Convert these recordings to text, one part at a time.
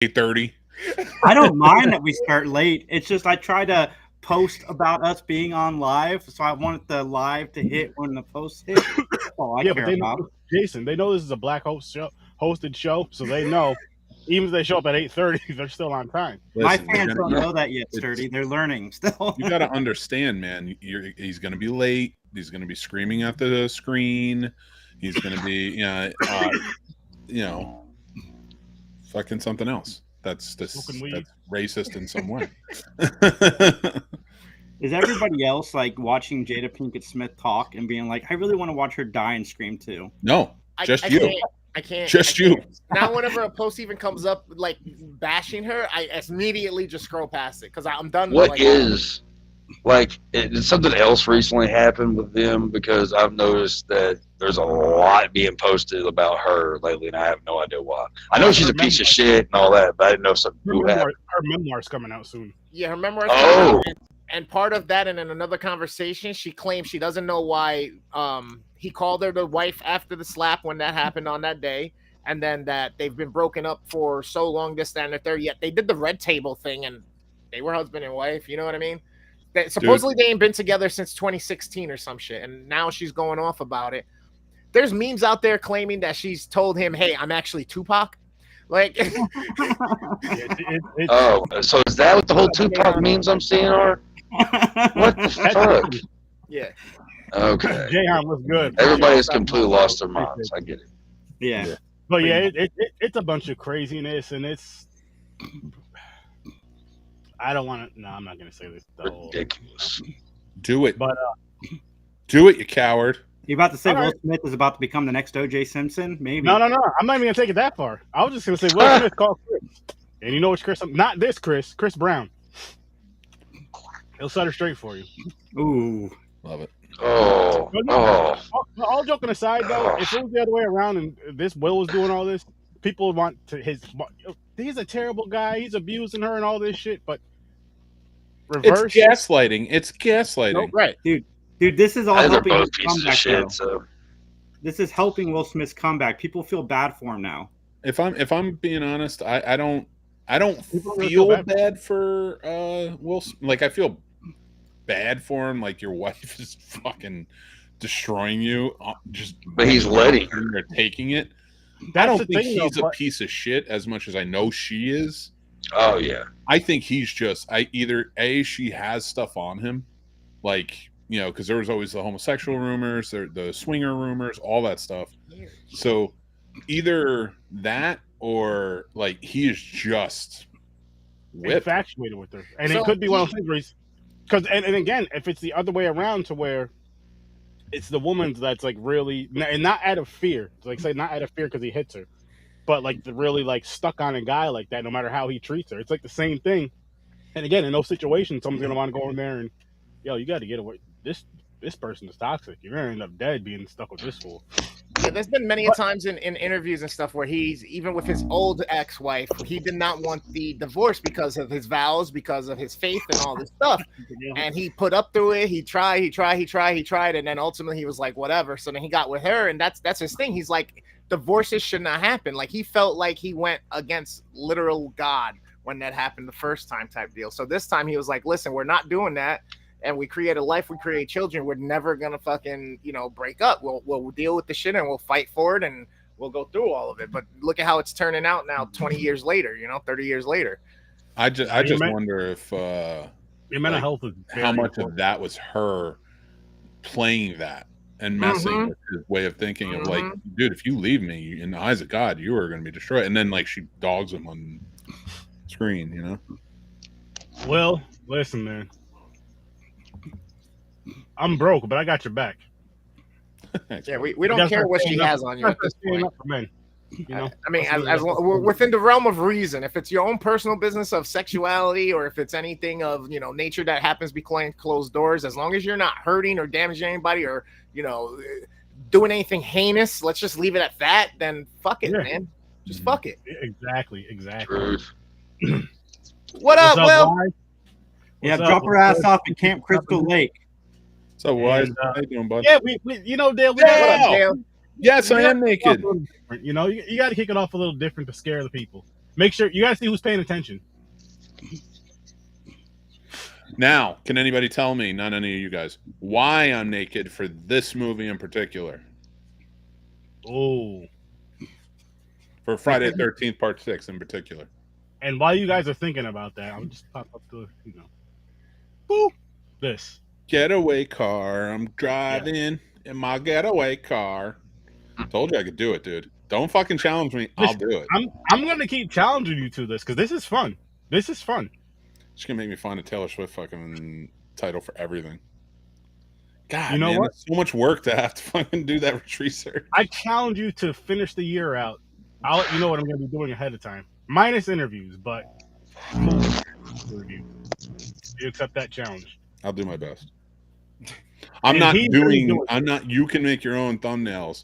8:30. I don't mind that we start late. It's just I try to post about us being on live, so I want the live to hit when the post hit. That's all I Yeah, but care they about. know, Jason, they know this is a black hosted show, so they know even if they show up at 8:30, they're still on time. My Listen, fans don't know that yet, Sturdy. They're learning still. You got to understand, man. He's going to be late. He's going to be screaming at the screen. He's going to be, you know, fucking something else. That's racist in some way. Is everybody else like watching Jada Pinkett Smith talk and being like, I really want to watch her die and scream too? No, just you. I can't. Just I can't. you. Now, whenever a post even comes up like bashing her, I immediately just scroll past it because I'm done. What with, is did something else recently happen with them? Because I've noticed that there's a lot being posted about her lately, and I have no idea why. I know she's a piece of shit and all that, but I didn't know something new happened. Her memoir's coming out soon. Yeah, her memoir's Oh. coming out, and part of that, and in another conversation, she claims she doesn't know why he called her the wife after the slap when that happened on that day, and then that they've been broken up for so long, this, that, and the third. Yet they did the red table thing, and they were husband and wife. You know what I mean? Supposedly they ain't been together since 2016 or some shit, and now she's going off about it. There's memes out there claiming that she's told him, "Hey, I'm actually Tupac." Like, oh, so is that what the whole Tupac memes I'm seeing are? What the fuck? Yeah. Okay. Jayhan was good. Everybody's completely lost their minds. I get it. Yeah. But yeah, it's a bunch of craziness, and it's. I don't want to. No, I'm not going to say this. Ridiculous. Do it. But do it, you coward. You about to say Will Smith is about to become the next O.J. Simpson? Maybe. No. I'm not even going to take it that far. I was just going to say Will Smith called Chris. And you know which Chris? Not this Chris. Chris Brown. He'll set her straight for you. Ooh. Love it. Oh. All joking aside, though, if it was the other way around and this Will was doing all this, people would want to he's a terrible guy. He's abusing her and all this shit. But reverse. It's gaslighting. It's gaslighting. No, right. Dude, this is all helping his comeback. Shit, so. This is helping Will Smith's comeback. People feel bad for him now. If I'm being honest, I don't feel bad for Will. Like, I feel bad for him. Like, your wife is fucking destroying you. But he's letting her. They're taking it. I don't think he's a piece of shit as much as I know she is. Oh yeah. I think he's just she has stuff on him, like, you know, because there was always the homosexual rumors, the swinger rumors, all that stuff. So either that or like he is just infatuated with her, and it could be one of those things where he's because and again, if it's the other way around to where it's the woman that's like really and not out of fear, like say not out of fear because he hits her, but like the really like stuck on a guy like that, no matter how he treats her, it's like the same thing. And again, in those situations, someone's gonna want to go in there and you got to get away. This person is toxic. You're gonna end up dead being stuck with this fool. Yeah, there's been many times in interviews and stuff where he's even with his old ex-wife, he did not want the divorce because of his vows, because of his faith and all this stuff. And he put up through it. He tried, and then ultimately he was like, whatever. So then he got with her, and that's his thing. He's like, divorces should not happen. Like, he felt like he went against literal God when that happened the first time type deal. So this time he was like, listen, we're not doing that. And we create a life, we create children. We're never gonna fucking, break up. We'll deal with the shit and we'll fight for it and we'll go through all of it. But look at how it's turning out now, 20 years later, 30 years later. I just wonder if your mental health is how much of that was her playing that and messing with his way of thinking of like, dude, if you leave me in the eyes of God, you are gonna be destroyed. And then like she dogs him on screen, Well, listen, man. I'm broke, but I got your back. Yeah, we don't care what she has on you at this point. I mean, as we're within the realm of reason. If it's your own personal business of sexuality, or if it's anything of nature that happens behind closed doors, as long as you're not hurting or damaging anybody, or doing anything heinous, let's just leave it at that. Then fuck it, man. Just fuck it. Exactly. What up, Will? Yeah, drop her ass off at Camp Crystal Lake. So why how you doing, bud? Yeah, we Dale. Dale. Yes, I am naked. You got to kick it off a little different to scare the people. Make sure you gotta see who's paying attention. Now, can anybody tell me, not any of you guys, why I'm naked for this movie in particular? Oh. For Friday the 13th Part 6 in particular. And while you guys are thinking about that, I'll just pop up the, boop, this. Getaway car. I'm driving in my getaway car. Told you I could do it, dude. Don't fucking challenge me. I'll do it. I'm gonna keep challenging you to this because this is fun. This is fun. It's gonna make me find a Taylor Swift fucking title for everything. God, you know man, what? that's so much work to have to fucking do that research. I challenge you to finish the year out. I'll let you know what I'm gonna be doing ahead of time, minus interviews, but review. You accept that challenge? I'll do my best. I'm not. You can make your own thumbnails.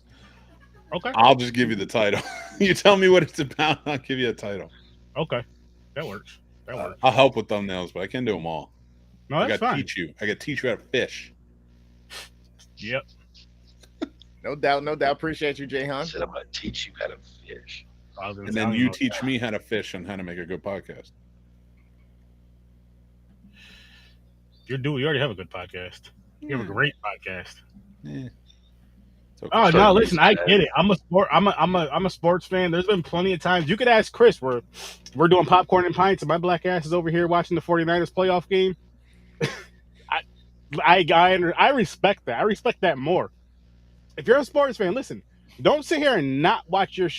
Okay. I'll just give you the title. You tell me what it's about, I'll give you a title. Okay, that works. That works. I'll help with thumbnails, but I can't do them all. No, that's fine. Teach you. I got to teach you how to fish. Yep. No doubt, no doubt. Appreciate you, Jayhan. I said I'm going to teach you how to fish. And then you teach me how to fish and how to make a good podcast. You already have a good podcast. You have a great podcast. Yeah. Okay. Oh no! Listen, I get it. I'm a sports fan. There's been plenty of times you could ask Chris. We're doing popcorn and pints, and my black ass is over here watching the 49ers playoff game. I respect that. I respect that more. If you're a sports fan, listen. Don't sit here and not watch your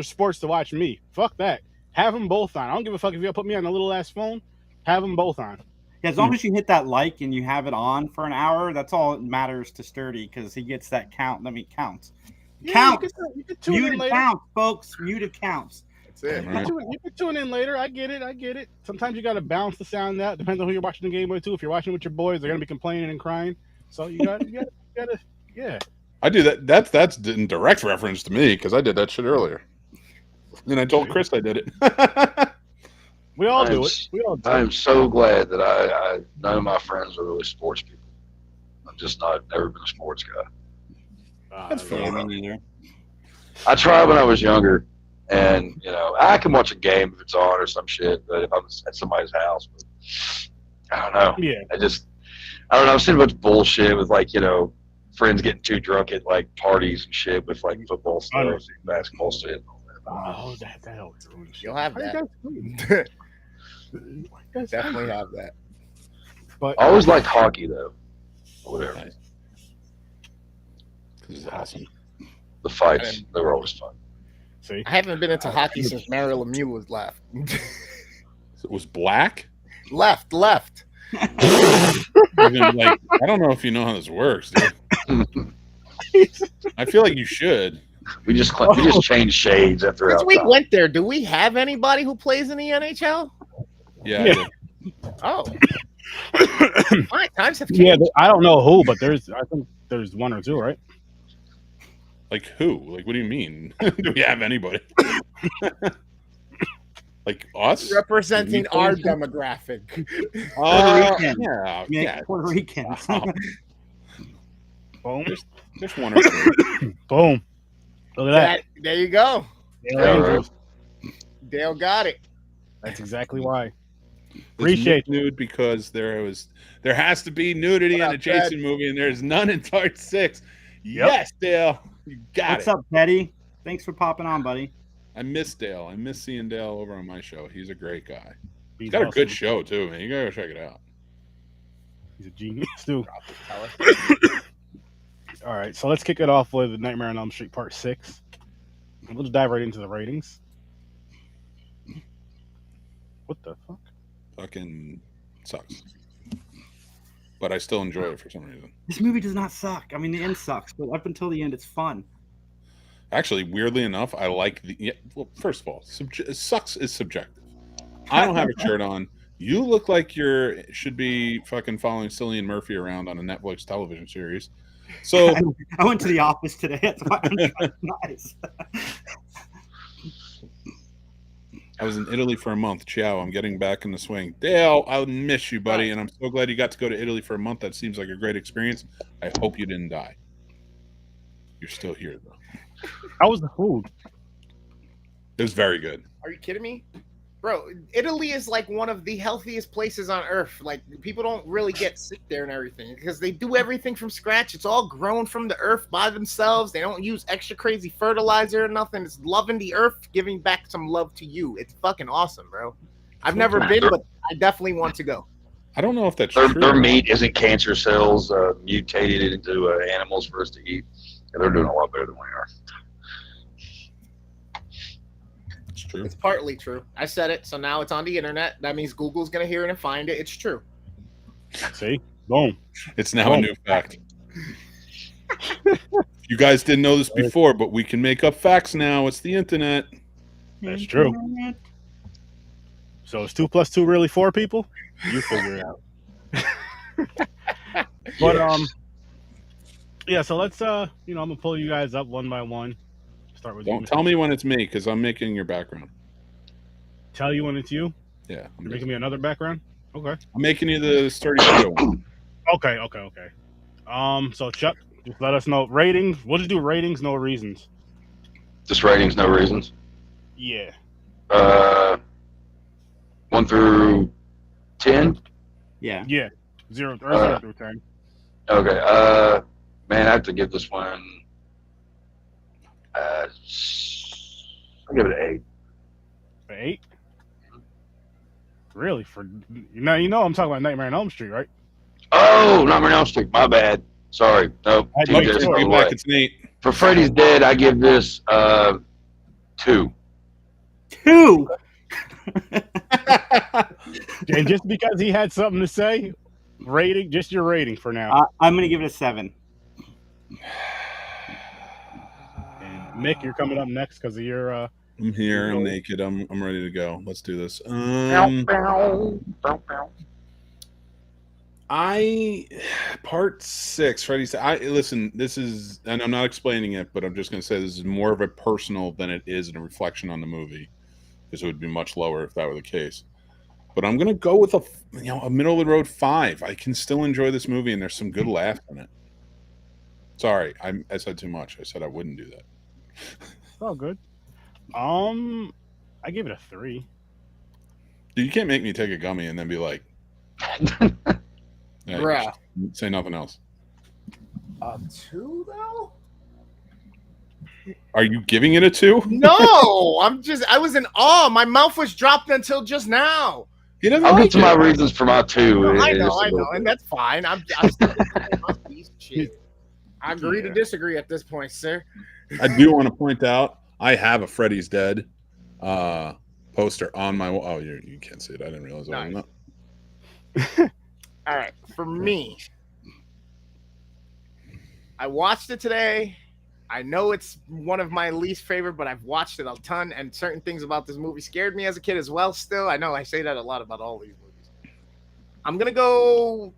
sports to watch me. Fuck that. Have them both on. I don't give a fuck if you put me on a little ass phone. Have them both on. Yeah, as long as you hit that like and you have it on for an hour, that's all that matters to Sturdy because he gets that count. Let me count. Yeah, count. You can tune in later. Count, folks. Muted counts. That's it. You can tune in later. I get it. Sometimes you got to balance the sound out. Depends on who you're watching the game with, too. If you're watching with your boys, they're going to be complaining and crying. So you got to, yeah. I do that. That's in direct reference to me because I did that shit earlier. And I told Chris I did it. We all do it. I am so glad that none of my friends are really sports people. I'm just never been a sports guy. That's fair. I tried when I was younger, and I can watch a game if it's on or some shit. But if I'm at somebody's house, I don't know. Yeah. I don't know. I've seen a bunch of bullshit with friends getting too drunk at parties and shit with football stuff, and basketball shit. Oh, that helps. You'll have that. Definitely have that. But I always liked hockey though. Whatever. Nice. This is awesome. The fights, they were always fun. See? I haven't been into hockey since Mario Lemieux was left. It was black? Left. I don't know if you know how this works, dude. I feel like you should. We just changed shades after. Since we went there, do we have anybody who plays in the NHL? Yeah. Oh. Fine, times have changed. Yeah, I don't know who, but I think there's one or two, right? Like who? Like what do you mean? Do we have anybody? Like us? Representing our demographic. Puerto Rican. Yeah. Puerto Rican. Boom. There's one or two. Boom. Look at that. There you go. Right. Dale got it. That's exactly why. Appreciate Appreciate nude because there has to be nudity in a Jason movie, and there's none in Part 6. Yep. Yes, Dale. You got What's it. up, Teddy? Thanks for popping on, buddy. I miss Dale. I miss seeing Dale over on my show. He's a great guy. He's got a awesome. good show too, man. You gotta go check it out. He's a genius too. All right, so let's kick it off with Nightmare on Elm Street Part 6. We'll just dive right into the ratings. What the fuck? Fucking sucks. But I still enjoy it for some reason. This movie does not suck. I mean, the end sucks, but up until the end, it's fun. Actually, weirdly enough, I like the. Yeah, well, first of all, sucks is subjective. I don't have a shirt on. You look like should be fucking following Cillian Murphy around on a Netflix television series. So I went to the office today. That's why I'm nice. I was in Italy for a month. Ciao. I'm getting back in the swing. Dale, I miss you, buddy, and I'm so glad you got to go to Italy for a month. That seems like a great experience. I hope you didn't die. You're still here, though. How was the food? It was very good. Are you kidding me? Bro, Italy is like one of the healthiest places on earth. Like, people don't really get sick there and everything because they do everything from scratch. It's all grown from the earth by themselves. They don't use extra crazy fertilizer or nothing. It's loving the earth, giving back some love to you. It's fucking awesome, bro. I've never been, but I definitely want to go. I don't know if that's true. Their meat isn't cancer cells mutated into animals for us to eat. And they're doing a lot better than we are. It's true. It's partly true. I said it, so now it's on the internet. That means Google's gonna hear it and find it. It's true. See? Boom. It's now a new fact. You guys didn't know this before, but we can make up facts now. It's the internet. That's true. So is 2 + 2 really 4 people? You figure it out. But yeah. So let's I'm gonna pull you guys up one by one. Start with. Don't tell me when it's me, because I'm making your background. Tell you when it's you. Yeah, You're making me another background. Okay. I'm making you the sturdy video one. Okay. So Chuck, just let us know ratings. We'll just do ratings, no reasons. Just ratings, no reasons. Yeah. 1 through 10. Yeah. 0 through 10. Okay. Man, I have to give this one. I'll give it an 8. 8. Really? I'm talking about Nightmare on Elm Street, right? Oh, Nightmare on Elm Street. My bad. Sorry. No. I Look, just take it back. It's Nate. For Freddy's Dead, I give this 2. 2. And just because he had something to say, just your rating for now. I'm gonna give it a 7. And Mick, you're coming up next because of your. I'm here. I'm naked. I'm ready to go. Let's do this. Part 6, Freddy's. Listen. This is, and I'm not explaining it, but I'm just going to say this is more of a personal than it is a reflection on the movie, because it would be much lower if that were the case. But I'm going to go with a middle of the road 5. I can still enjoy this movie, and there's some good laughs in it. Sorry, I said too much. I said I wouldn't do that. Oh, good. I give it a 3. Dude, you can't make me take a gummy and then be like, yeah, Bruh. say nothing else. 2 though? Are you giving it a 2? No, I was in awe. My mouth was dropped until just now. He doesn't I'll like get to my reasons for my 2. I know, and that's fine. I'm still a piece of shit. I agree to disagree at this point, sir. I do want to point out I have a Freddy's Dead poster on my wall. Oh, you can't see it. I didn't realize I was not. All right, for me, I watched it today. I know it's one of my least favorite, but I've watched it a ton, and certain things about this movie scared me as a kid as well. Still, I know I say that a lot about all these movies. I'm gonna go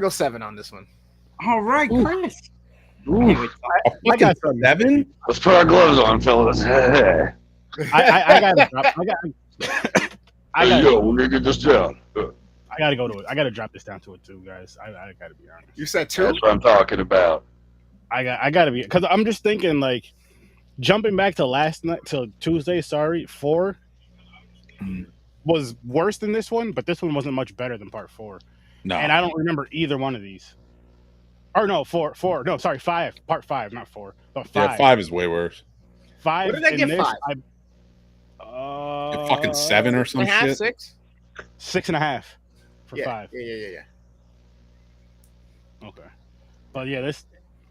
7 on this one. All right, Chris. I got 7. Let's put our gloves on, fellas. I gotta drop. We're gonna get this down. I gotta go to it. I gotta drop this down to a 2, guys. I gotta be honest. You said 2? That's what I'm talking about. I gotta be, because I'm just thinking, like, jumping back to last night, till Tuesday. 4 was worse than this one, but this one wasn't much better than part 4. No, and I don't remember either one of these. Or no, 4. No, sorry, 5. Part 5, not 4. But 5. Yeah, 5 is way worse. 5. What did I get? 5. Fucking 7 or some shit. 6? 6.5 for yeah, 5. Yeah. Okay, but yeah,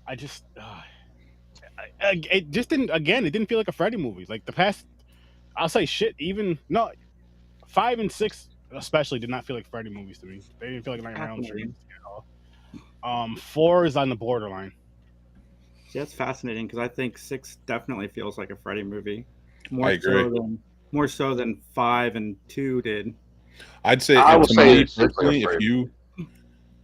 I just it just didn't. Again, it didn't feel like a Freddy movie. Like the past, I'll say shit. Even no, 5 and 6 especially did not feel like Freddy movies to me. They didn't feel like Nightmare on Elm Street at all. 4 is on the borderline. Yeah, that's fascinating because I think 6 definitely feels like a Freddy movie. I agree. More so than 5 and 2 did. I'd say, I would say personally,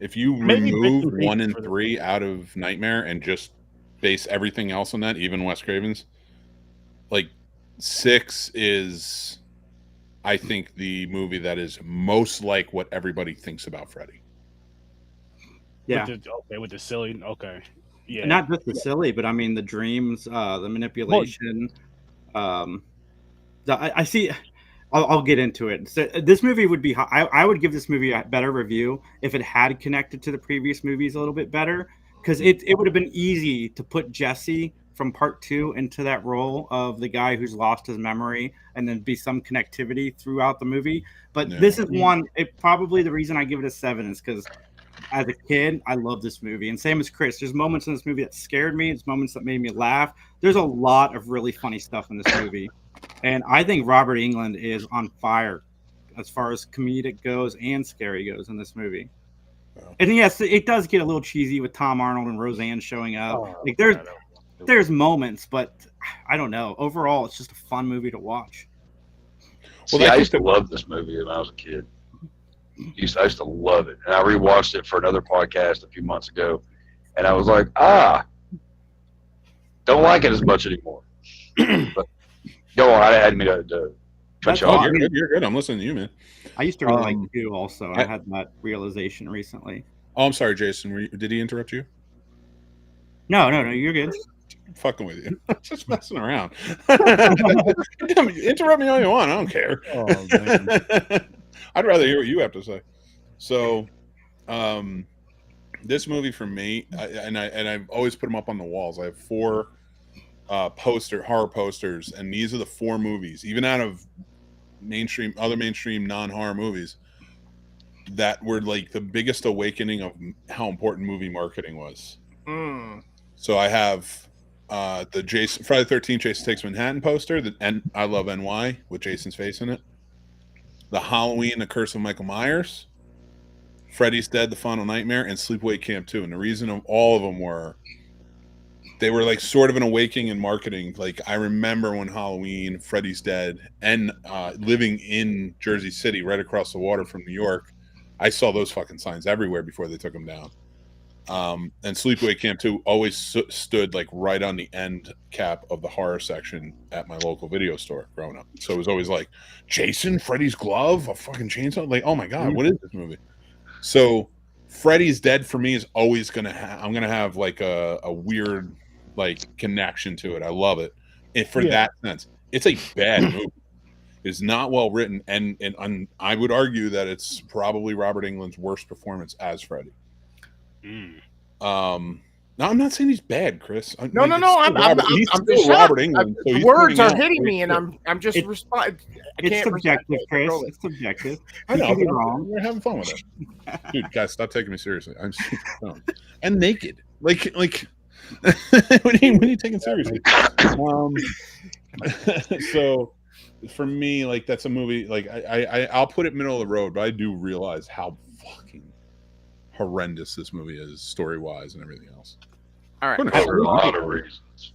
if you remove 1 and 3 out of Nightmare and just base everything else on that, even Wes Craven's, like 6 is, I think, the movie that is most like what everybody thinks about Freddy. Yeah. With the silly. Okay. Yeah. Not just the silly, but I mean the dreams, the manipulation. I see. I'll get into it. So this movie would be. I would give this movie a better review if it had connected to the previous movies a little bit better, because it would have been easy to put Jesse from part 2 into that role of the guy who's lost his memory, and then be some connectivity throughout the movie. But this is one. Probably the reason I give it a 7 is because as a kid, I love this movie. And same as Chris, there's moments in this movie that scared me. There's moments that made me laugh. There's a lot of really funny stuff in this movie. And I think Robert Englund is on fire as far as comedic goes and scary goes in this movie. Wow. And yes, it does get a little cheesy with Tom Arnold and Roseanne showing up. Like there's moments, but I don't know. Overall, it's just a fun movie to watch. Well, I used to love this movie when I was a kid. I used to love it. And I rewatched it for another podcast a few months ago. And I was like, don't like it as much anymore. But go on. I didn't mean to cut you off. You're good. I'm listening to you, man. I used to really like you also. I had that realization recently. Oh, I'm sorry, Jason. Did he interrupt you? No, you're good. I'm fucking with you. Just messing around. Interrupt me all you want. I don't care. Oh, man. I'd rather hear what you have to say. So, this movie for me, I've always put them up on the walls. I have 4 horror posters, and these are the 4 movies, even out of other mainstream non-horror movies, that were like the biggest awakening of how important movie marketing was. So I have the Friday the 13th Jason Takes Manhattan poster, and I Love NY with Jason's face in it. The Halloween, The Curse of Michael Myers, Freddy's Dead, The Final Nightmare, and Sleepaway Camp 2. And the reason of all of them they were like sort of an awakening in marketing. Like I remember when Halloween, Freddy's Dead, and living in Jersey City, right across the water from New York, I saw those fucking signs everywhere before they took them down. And Sleepaway Camp 2 always stood like right on the end cap of the horror section at my local video store growing up. So it was always like, Jason, Freddy's glove, a fucking chainsaw. Like, oh my God, what is this movie? So Freddy's Dead for me is always going to I'm going to have like a weird like connection to it. I love it. And for that sense, it's a bad movie. It's not well written. And I would argue that it's probably Robert Englund's worst performance as Freddy. No, I'm not saying he's bad, Chris. No. I'm just Robert Englund. So the words are hitting me, and I'm just responding. It's subjective, Chris. It's subjective. I know. But we're having fun with it, dude. Guys, stop taking me seriously. I'm and naked. Like when are you taking seriously? So for me, like that's a movie. Like I'll put it middle of the road, but I do realize how fucking horrendous this movie is, story wise and everything else. All right, for a lot of reasons.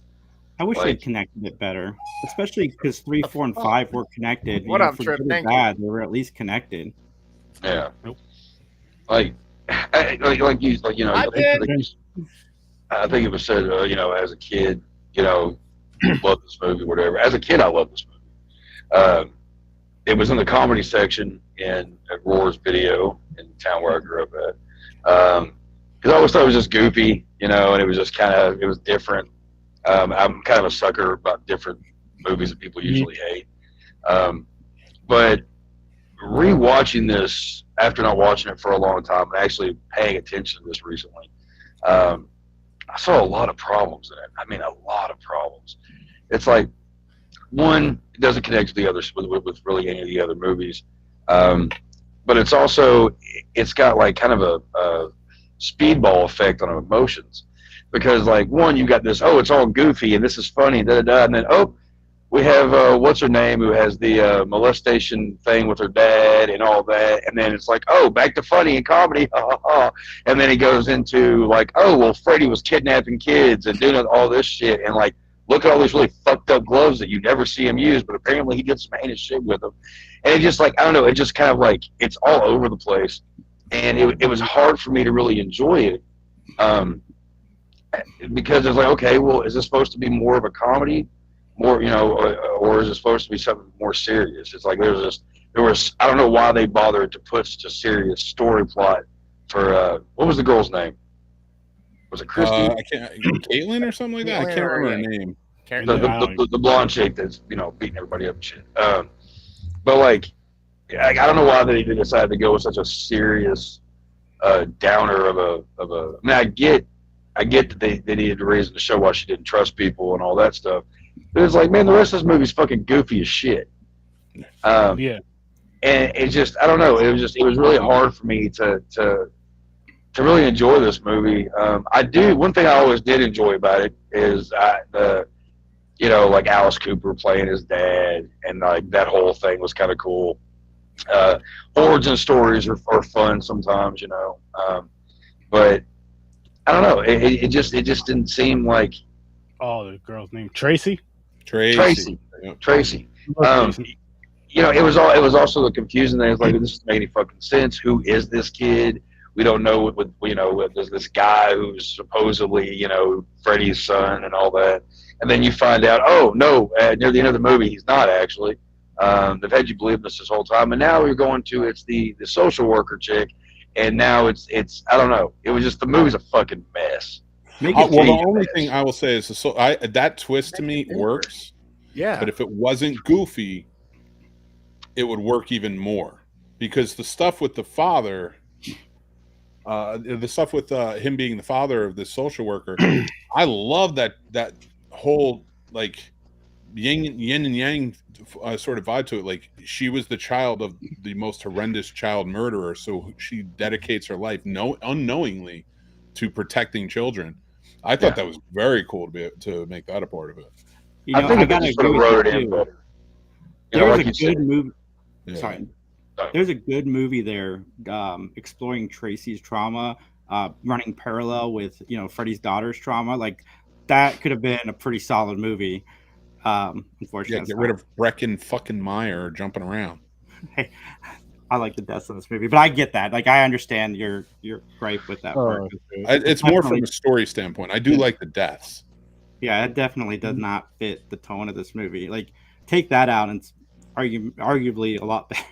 I wish they connected it better, especially because 3, 4, and 5 were connected. What up, Trip? Thank you. They were at least connected. Yeah, like you know. I think it was said, as a kid, love this movie, whatever. As a kid, I love this movie. It was in the comedy section at Roar's Video in the town where I grew up at. Because I always thought it was just goofy, and it was just it was different. I'm kind of a sucker about different movies that people usually hate. But rewatching this after not watching it for a long time and actually paying attention to this recently, I saw a lot of problems in it. I mean, a lot of problems. It's like, one, it doesn't connect to the others with really any of the other movies. But it's got like kind of a speedball effect on emotions, because like, one, you got this, it's all goofy and this is funny, and then we have what's her name, who has the molestation thing with her dad and all that, and then it's like, back to funny and comedy, and then he goes into like, Freddy was kidnapping kids and doing all this shit, and like, look at all these really fucked up gloves that you never see him use, but apparently he did some heinous shit with them. And it just like, I don't know, it just kind of like, it's all over the place. And it was hard for me to really enjoy it. Because it's like, okay, well, is this supposed to be more of a comedy? More, or is it supposed to be something more serious? It's like, there was, I don't know why they bothered to put such a serious story plot for, what was the girl's name? Was it Christy? Caitlin or something like that? I can't remember her name. character. The blonde chick that's beating everybody up and shit. But like, I don't know why they decided to go with such a serious downer of a. I mean, I get that they needed a reason to show why she didn't trust people and all that stuff. But it's like, man, the rest of this movie's fucking goofy as shit. Yeah. And it just, I don't know. It was really hard for me to really enjoy this movie. One thing I always did enjoy about it is like Alice Cooper playing his dad, and like that whole thing was kind of cool. Origin stories are fun sometimes, but I don't know. It just didn't seem like. Oh, the girl's name Tracy. Tracy. It was also the confusing thing. It's like, this doesn't make any fucking sense. Who is this kid? We don't know what this guy who's supposedly, Freddy's son and all that. And then you find out, oh, no, near the end of the movie, he's not actually. They've had you believe this whole time. And now you're going to, it's the social worker chick. And now it's I don't know. It was just, the movie's a fucking mess. The only thing I will say is that twist to me works. Yeah. But if it wasn't goofy, it would work even more. Because the stuff with the father... the stuff with him being the father of this social worker, I love that whole like yin and yang sort of vibe to it. Like, she was the child of the most horrendous child murderer, so she dedicates her life unknowingly to protecting children. I thought that was very cool to make that a part of it. I think I gotta agree with you too. There's a good movie. Yeah. Sorry. There's a good movie there exploring Tracy's trauma, running parallel with Freddy's daughter's trauma. Like, that could have been a pretty solid movie. Unfortunately, get rid of Brecken fucking Meyer jumping around. Hey, I like the deaths in this movie, but I get that. Like, I understand your gripe with that part. It's more from a story standpoint. I do like the deaths. Yeah, it definitely does not fit the tone of this movie. Like, take that out, and it's arguably a lot better.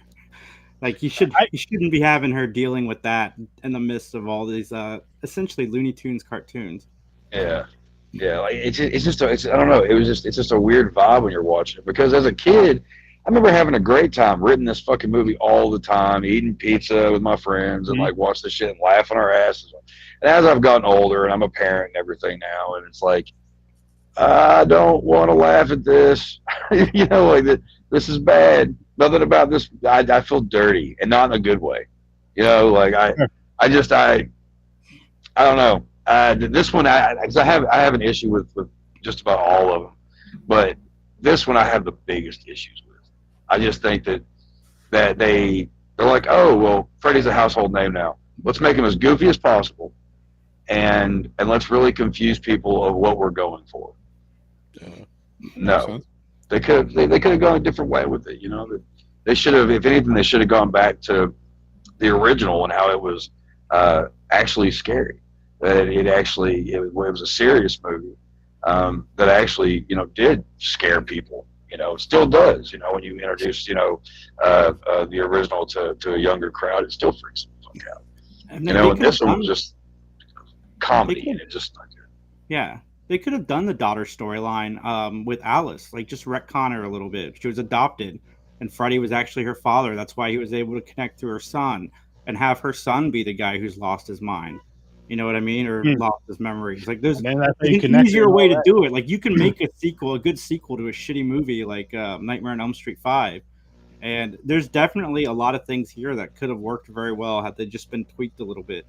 Like, you shouldn't be having her dealing with that in the midst of all these essentially Looney Tunes cartoons. Yeah, like it's just I don't know. It's just a weird vibe when you're watching it, because as a kid, I remember having a great time writing this fucking movie all the time, eating pizza with my friends and like watch this shit and laughing our asses off. And as I've gotten older and I'm a parent and everything now, and it's like, I don't want to laugh at this. This is bad. Nothing about this. I feel dirty, and not in a good way. Like I don't know. This one, because I have an issue with just about all of them, but this one I have the biggest issues with. I just think that they're like, oh well, Freddy's a household name now. Let's make him as goofy as possible, and let's really confuse people of what we're going for. No. They could have gone a different way with it, They should have, if anything, they should have gone back to the original and how it was actually scary. That it was a serious movie that actually, did scare people. It still does. When you introduce, the original to a younger crowd, it still freaks them out. And this one was just comedy, and it just not good. Yeah. They could have done the daughter storyline with Alice, like just retcon her a little bit. She was adopted, and Freddy was actually her father. That's why he was able to connect to her son, and have her son be the guy who's lost his mind. You know what I mean? Or lost his memories. Like, there's an easier way to do it. Like, you can make a good sequel to a shitty movie like Nightmare on Elm Street 5. And there's definitely a lot of things here that could have worked very well had they just been tweaked a little bit.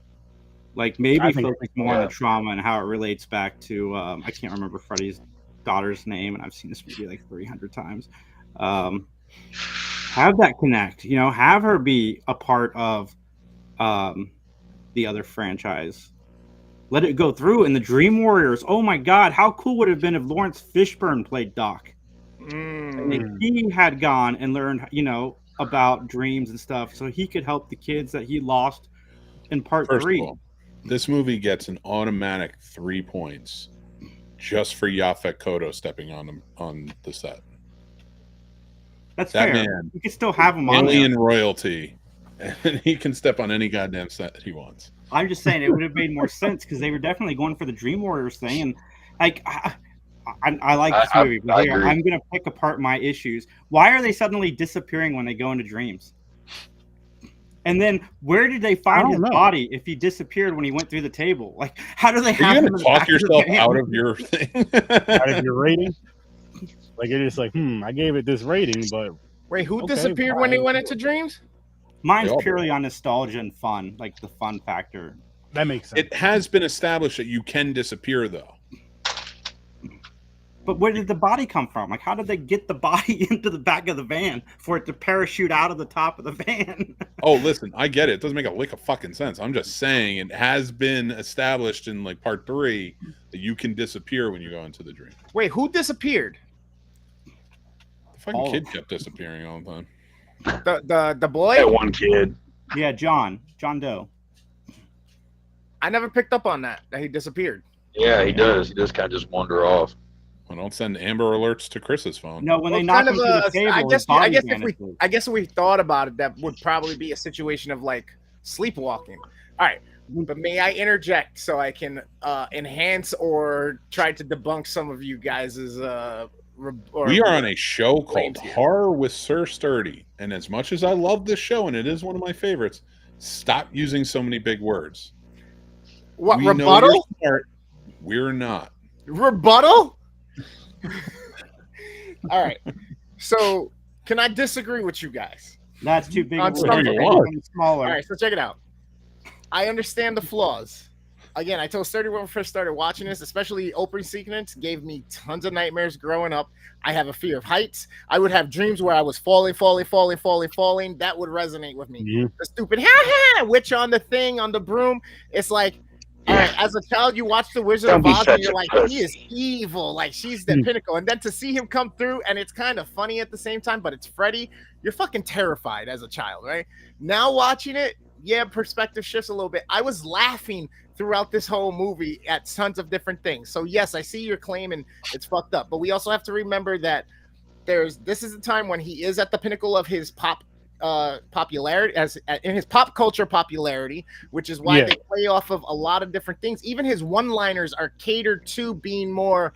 Like, maybe focus more on the trauma and how it relates back to I can't remember Freddy's daughter's name, and I've seen this movie like 300 times. Have that connect, have her be a part of the other franchise. Let it go through. And the Dream Warriors, oh my god, how cool would it have been if Lawrence Fishburne played Doc? If he had gone and learned, about dreams and stuff, so he could help the kids that he lost in part 3. This movie gets an automatic 3 points just for Yaphet Kotto stepping on the set. That's fair. Man, you can still have him on alien royalty, and he can step on any goddamn set that he wants. I'm just saying it would have made more sense because they were definitely going for the Dream Warriors thing, and like I like this movie, but I here, agree. I'm going to pick apart my issues. Why are they suddenly disappearing when they go into dreams? And then where did they find his body if he disappeared when he went through the table? Like, how do they have him in the talk back yourself of the van? out of your thing? Out of your rating? Like, you're just like, I gave it this rating, but... Wait, who disappeared when they went into dreams? Mine's purely on nostalgia and fun, like the fun factor. That makes sense. It has been established that you can disappear, though. But where did the body come from? Like, how did they get the body into the back of the van for it to parachute out of the top of the van? Oh, listen, I get it. It doesn't make a lick of fucking sense. I'm just saying it has been established in like part 3 that you can disappear when you go into the dream. Wait, who disappeared? The fucking kid kept disappearing all the time. The boy? That one kid. Yeah, John Doe. I never picked up on that he disappeared. Yeah, he does. He does kind of just wander off. Well, don't send Amber Alerts to Chris's phone. No, when they knock him to the table, I guess if we thought about it, that would probably be a situation of like sleepwalking. All right, but may I interject so I can enhance or try to debunk some of you guys's we are on a show called Horror with Sir Sturdy, and as much as I love this show and it is one of my favorites, stop using so many big words. What, we rebuttal? We're not. Rebuttal? All right. So, can I disagree with you guys? That's too big. Smaller. All right, so check it out. I understand the flaws. Again, I told Sturdy when we first started watching this, especially opening sequence, gave me tons of nightmares growing up. I have a fear of heights. I would have dreams where I was falling. That would resonate with me. Mm-hmm. The stupid witch on the thing, on the broom. It's like, all right, as a child, you watch The Wizard of Oz and you're like, he is evil. Like, she's the pinnacle. And then to see him come through, and it's kind of funny at the same time, but it's Freddy, you're fucking terrified as a child, right? Now watching it, yeah, perspective shifts a little bit. I was laughing throughout this whole movie at tons of different things. So yes, I see your claim and it's fucked up, but we also have to remember that this is a time when he is at the pinnacle of his popularity, as in his pop culture popularity, which is why they play off of a lot of different things. Even his one-liners are catered to being more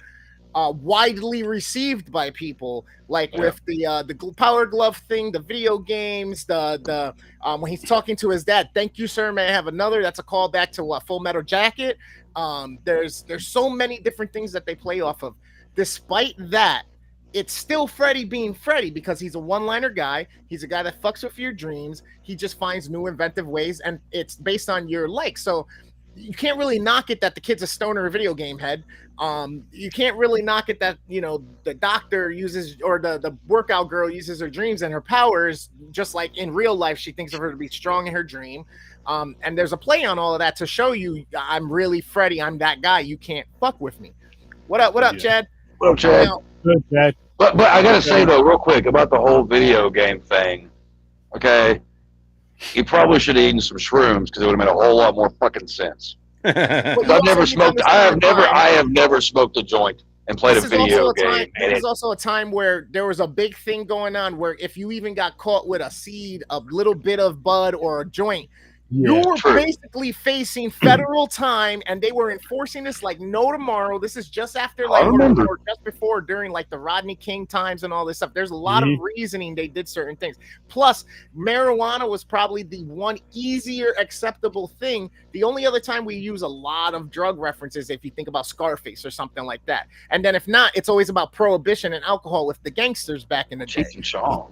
widely received by people, like with the Power Glove thing, the video games, the when he's talking to his dad, thank you, sir, may I have another? That's a callback to Full Metal Jacket. There's so many different things that they play off of. Despite that, it's still Freddy being Freddy because he's a one-liner guy. He's a guy that fucks with your dreams. He just finds new inventive ways, and it's based on your likes. So you can't really knock it that the kid's a stoner video game head. You can't really knock it that, you know, the doctor uses, or the workout girl uses her dreams and her powers, just like in real life, she thinks of her to be strong in her dream. And there's a play on all of that to show you, I'm really Freddy. I'm that guy. You can't fuck with me. What up, Chad? What up, Chad? Good, Chad. But I gotta say though, real quick about the whole video game thing. Okay, he probably should have eaten some shrooms because it would have made a whole lot more fucking sense. I've never smoked. I have never smoked a joint and played a video game. This is also a time where there was a big thing going on where if you even got caught with a seed, a little bit of bud or a joint, you were basically facing federal time, and they were enforcing this like no tomorrow. This is just after, like, or just before, during like the Rodney King times and all this stuff. There's a lot of reasoning they did certain things. Plus, marijuana was probably the one easier acceptable thing. The only other time we use a lot of drug references, if you think about Scarface or something like that. And then if not, it's always about prohibition and alcohol with the gangsters back in the day. Cheech and Chong.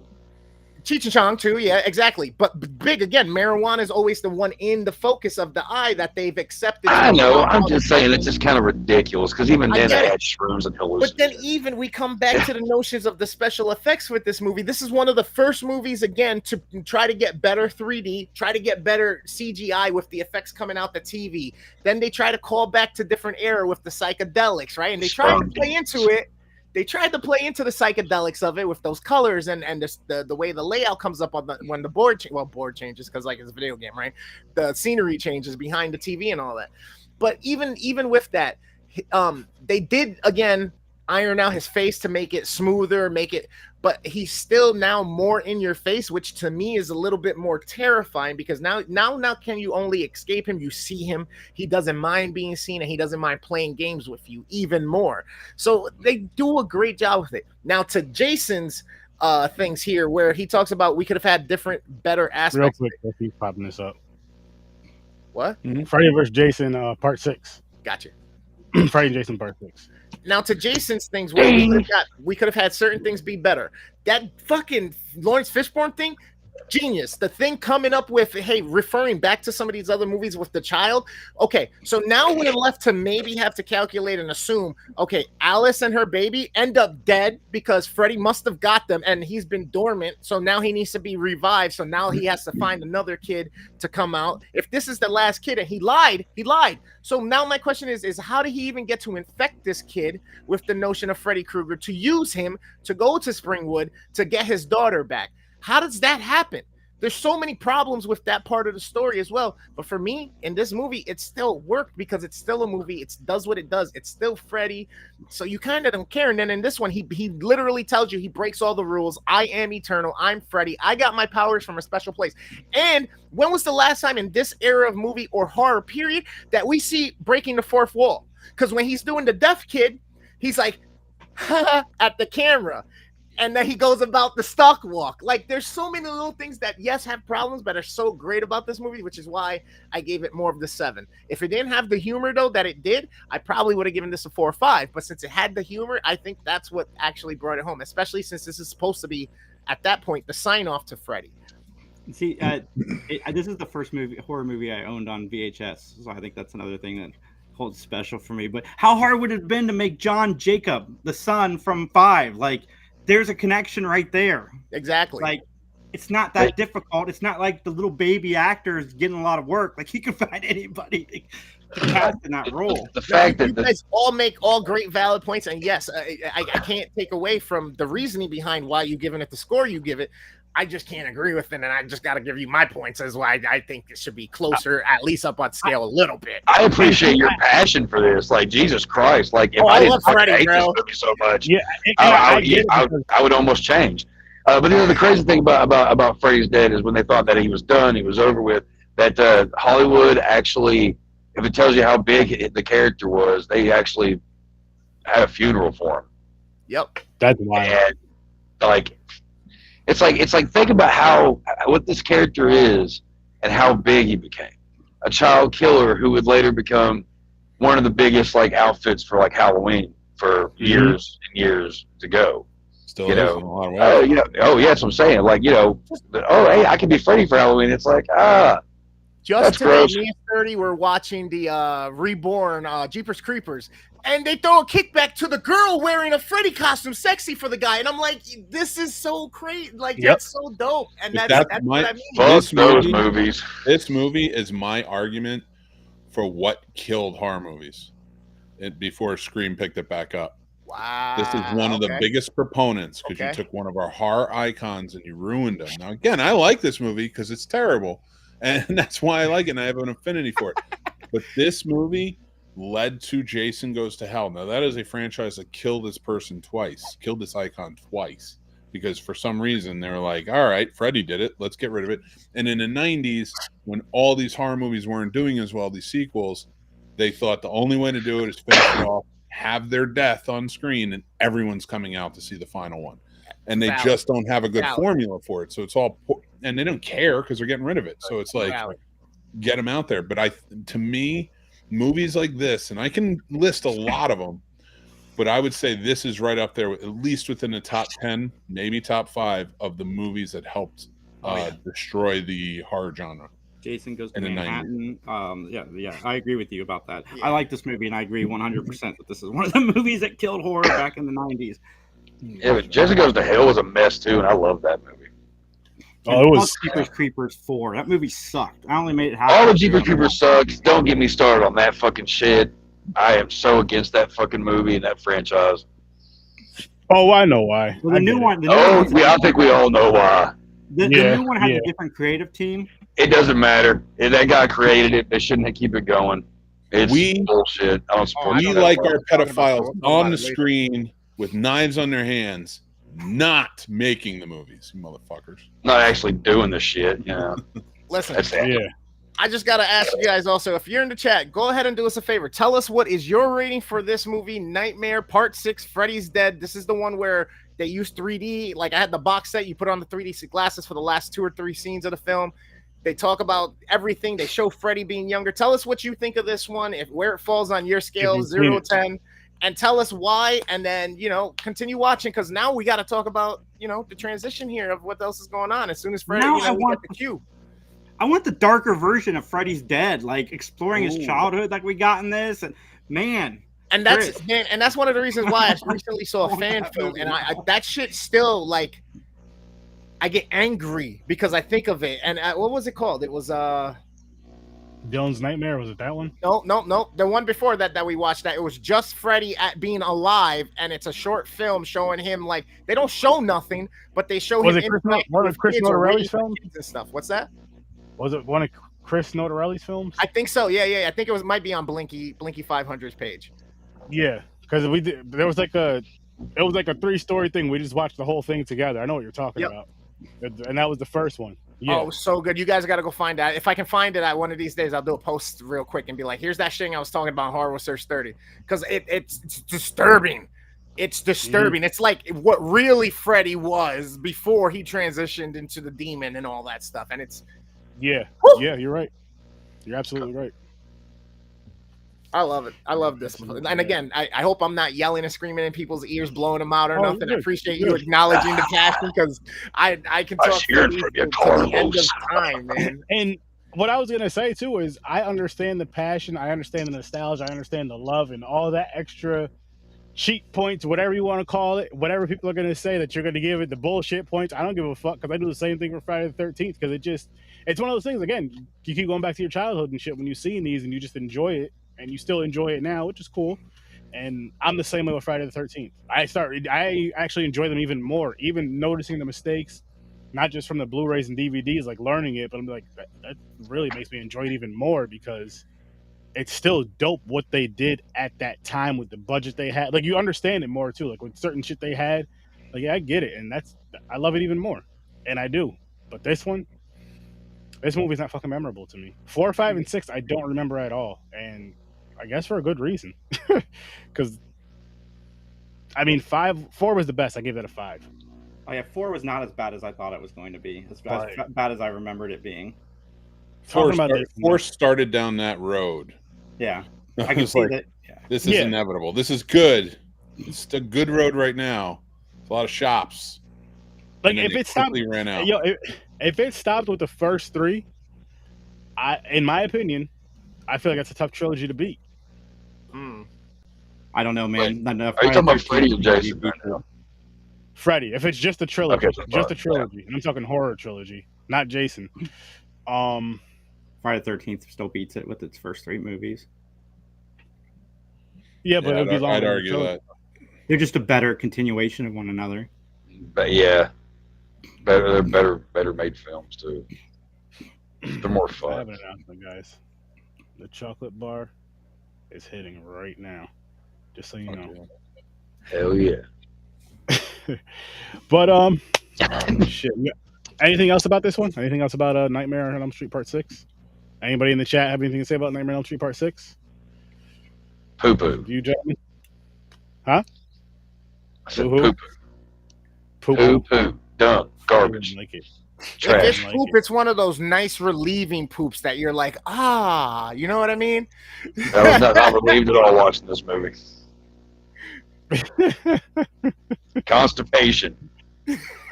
Cheech and Chong too, yeah, exactly. But big again, marijuana is always the one in the focus of the eye that they've accepted. I know. I'm just saying it's just kind of ridiculous because even then they had shrooms and hallucinogens. But then even we come back to the notions of the special effects with this movie. This is one of the first movies again to try to get better 3D, try to get better CGI with the effects coming out the TV. Then they try to call back to different era with the psychedelics, right? And they try to play into it. They tried to play into the psychedelics of it with those colors and the way the layout comes up on when the board changes, because like it's a video game, right? The scenery changes behind the TV and all that. But even with that, they did again iron out his face to make it smoother, make it but he's still now more in your face, which to me is a little bit more terrifying, because now can you only escape him? You see him, he doesn't mind being seen, and he doesn't mind playing games with you even more. So they do a great job with it. Now to Jason's things here, where he talks about we could have had different, better aspects. Real quick, if he's popping this up. What? Freddy vs. Jason, part 6. Gotcha. Freddy and Jason, part 6. Now to Jason's things, where we could have had certain things be better. That fucking Lawrence Fishburne thing, genius. The thing coming up with, hey, referring back to some of these other movies with the child. Okay, so now we're left to maybe have to calculate and assume, okay, Alice and her baby end up dead because Freddy must have got them and he's been dormant. So now he needs to be revived. So now he has to find another kid to come out. If this is the last kid and he lied. So now my question is how did he even get to infect this kid with the notion of Freddy Krueger, to use him to go to Springwood to get his daughter back? How does that happen? There's so many problems with that part of the story as well. But for me, in this movie, it still worked because it's still a movie. It does what it does. It's still Freddy. So you kind of don't care. And then in this one, he literally tells you, he breaks all the rules. I am eternal. I'm Freddy. I got my powers from a special place. And when was the last time in this era of movie or horror period that we see breaking the fourth wall? Because when he's doing the deaf kid, he's like, at the camera. And then he goes about the stalk walk. Like, there's so many little things that, yes, have problems, but are so great about this movie, which is why I gave it more of the 7. If it didn't have the humor, though, that it did, I probably would have given this a 4 or 5. But since it had the humor, I think that's what actually brought it home, especially since this is supposed to be, at that point, the sign-off to Freddy. See, this is the first horror movie I owned on VHS, so I think that's another thing that holds special for me. But how hard would it have been to make John Jacob, the son from 5, like... There's a connection right there. Exactly. Like, it's not that difficult. It's not like the little baby actor is getting a lot of work. Like, you can find anybody to cast in that role. The fact that you guys all make all great valid points, and yes, I can't take away from the reasoning behind why you giving it the score you give it. I just can't agree with it, and I just got to give you my points as why I think it should be closer, at least up on scale a little bit. I appreciate your passion for this. Like, Jesus Christ! Like, if I didn't hate this movie so much, I would almost change. But the crazy thing about Freddy's Dead is when they thought that he was done, he was over with. That Hollywood actually, if it tells you how big the character was, they actually had a funeral for him. Yep, that's wild. And like. It's like think about what this character is and how big he became. A child killer who would later become one of the biggest like outfits for like Halloween for years and years to go. Still, you know, yeah, that's what I'm saying. Like, you know, hey, I can be Freddy for Halloween. It's like, just today, gross. me and 30 were watching the Reborn Jeepers Creepers, and they throw a kickback to the girl wearing a Freddy costume, sexy for the guy, and I'm like, this is so crazy, like that's so dope, and that's what I mean. Fuck those movies. This movie is my argument for what killed horror movies before Scream picked it back up. Wow, this is one of the biggest proponents because you took one of our horror icons and you ruined them. Now, again, I like this movie because it's terrible. And that's why I like it, and I have an affinity for it. But this movie led to Jason Goes to Hell. Now, that is a franchise that killed this person twice, killed this icon twice, because for some reason they were like, all right, Freddy did it, let's get rid of it. And in the 90s, when all these horror movies weren't doing as well, these sequels, they thought the only way to do it is finish it off, have their death on screen, and everyone's coming out to see the final one. And they just don't have a good formula for it. So it's all, and they don't care because they're getting rid of it. So it's like, get them out there. But to me, movies like this, and I can list a lot of them, but I would say this is right up there, at least within the top 10, maybe top 5 of the movies that helped destroy the horror genre. Jason Goes to Manhattan. Yeah, I agree with you about that. Yeah. I like this movie, and I agree 100% that this is one of the movies that killed horror back in the 90s. Yeah, but Jason Goes to Hell was a mess too, and I love that movie. It was Jeepers Creepers 4. That movie sucked. I only made it half. All the Jeepers Creepers sucks. Don't get me started on that fucking shit. I am so against that fucking movie and that franchise. Oh, I know why. Well, the new one. I think we all know why. The new one has a different creative team. It doesn't matter. That guy created it. They shouldn't keep it going. It's bullshit. I don't support We like our pedophiles on the screen with knives on their hands, not making the movies, you motherfuckers. Not actually doing the shit, you know. Listen, Yeah. I just gotta ask you guys also, if you're in the chat, go ahead and do us a favor. Tell us what is your rating for this movie, Nightmare Part 6, Freddy's Dead. This is the one where they use 3D. Like, I had the box set. You put on the 3D glasses for the last 2 or 3 scenes of the film. They talk about everything. They show Freddy being younger. Tell us what you think of this one, where it falls on your scale, 0 to 10. And tell us why, and then, you know, continue watching, because now we got to talk about, you know, the transition here of what else is going on. As soon as Freddy, Now you know, we get the cue. I want the darker version of Freddy's Dead, like exploring his childhood, like we got in this. And man, and that's one of the reasons why I recently saw a fan film, and I that shit still, like, I get angry because I think of it. And what was it called? It was Dylan's Nightmare, was it that one? No. The one before that we watched, that it was just Freddy being alive, and it's a short film showing him, like, they don't show nothing, but they show Was him it one of Chris Notarelli's films and stuff. What's that? Was it one of Chris Notarelli's films? I think so. Yeah. I think it might be on Blinky 500's page. Yeah, because there was like it was like a 3-story thing. We just watched the whole thing together. I know what you're talking about, and that was the first one. Yeah. Oh, so good. You guys got to go find that. If I can find it at one of these days, I'll do a post real quick and be like, here's that thing I was talking about, Horror with Sir Sturdy. Because it's disturbing. It's disturbing. Mm-hmm. It's like what really Freddy was before he transitioned into the demon and all that stuff. And it's... Yeah, you're right. You're absolutely right. I love it. I love this. And again, I hope I'm not yelling and screaming in people's ears, blowing them out or nothing. I appreciate you acknowledging the passion, because I can talk to the end of time, man. And what I was going to say, too, is I understand the passion. I understand the nostalgia. I understand the love and all that extra cheat points, whatever you want to call it, whatever people are going to say that you're going to give it the bullshit points. I don't give a fuck, because I do the same thing for Friday the 13th, because it's one of those things, again, you keep going back to your childhood and shit when you see these and you just enjoy it. And you still enjoy it now, which is cool. And I'm the same way with Friday the 13th. I actually enjoy them even more, even noticing the mistakes, not just from the Blu-rays and DVDs, like learning it, but I'm like, that really makes me enjoy it even more, because it's still dope what they did at that time with the budget they had. Like, you understand it more too. Like, with certain shit they had, like, yeah, I get it, and I love it even more, and I do. But this movie's not fucking memorable to me. 4, 5, and 6, I don't remember at all, and I guess for a good reason. Because, I mean, 4 was the best. I gave that a 5. Oh yeah, 4 was not as bad as I thought it was going to be. As bad as I remembered it being. 4 started down that road. Yeah, I can see that. Yeah. This is inevitable. This is good. It's a good road right now. It's a lot of shops. Like, if it stopped, ran out. If it stopped with the first 3, in my opinion, I feel like that's a tough trilogy to beat. I don't know, man. Are you talking about Freddy or Jason? Freddy. If it's just a trilogy, just a trilogy. And I'm talking horror trilogy, not Jason. Friday the 13th still beats it with its first 3 movies. Yeah, but it would be longer. I'd argue that. They're just a better continuation of one another. But yeah, they're better made films too. They're more fun. I have an announcement, guys. The chocolate bar is hitting right now, just so you know. Hell yeah. But shit. Anything else about this one? Anything else about Nightmare on Elm Street Part 6? Anybody in the chat have anything to say about Nightmare on Elm Street Part 6? Poo poo. You, gentlemen? Huh? I said poo poo. Poo poo. Dumb. Garbage. Like it. Trash. If it's poop, it's one of those nice relieving poops that you're like, you know what I mean? That was not relieved at all watching this movie. Constipation.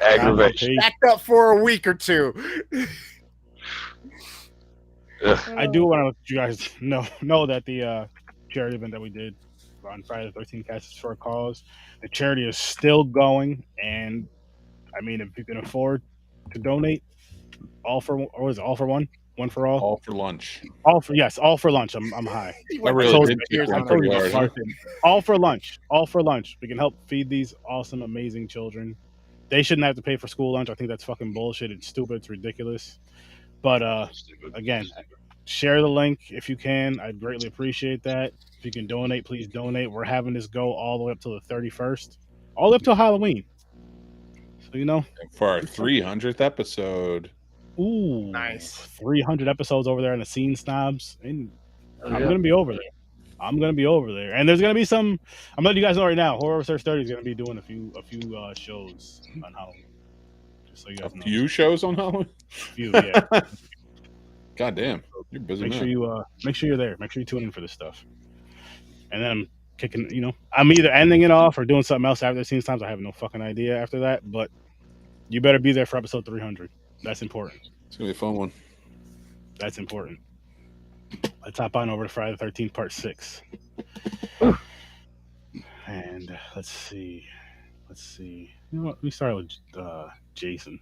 Aggravation. Backed up for a week or 2. I do want to let you guys know that the charity event that we did on Friday the 13th, Cast for a Cause, the charity is still going, and I mean, if you can afford to donate, all for one, one for all, all for lunch, all for lunch. I'm high. I really did all for lunch. We can help feed these awesome, amazing children. They shouldn't have to pay for school lunch. I think that's fucking bullshit. It's stupid. It's ridiculous. But again, share the link if you can. I'd greatly appreciate that. If you can donate, please donate. We're having this go all the way up till the 31st, all the way up till Halloween. So, you know, for our 300th episode. Ooh, Nice. 300 episodes over there in the scene, Snobs. And Oh, I'm yeah. gonna be over there. I'm gonna be over there, and there's gonna be some. I'm letting you guys know right now. Horror with Sir Sturdy is gonna be doing a few shows on Halloween. Just so you A guys know. few shows on Halloween. A few, yeah. God damn, you're busy. Make man. sure you're there. Make sure you tune in for this stuff. And then I'm kicking. You know, I'm either ending it off or doing something else after the scenes times. I have no fucking idea after that, but you better be there for episode 300. That's important. It's gonna be a fun one. That's important. Let's hop on over to Friday the 13th, part 6. And let's see. You know what? We started with Jason.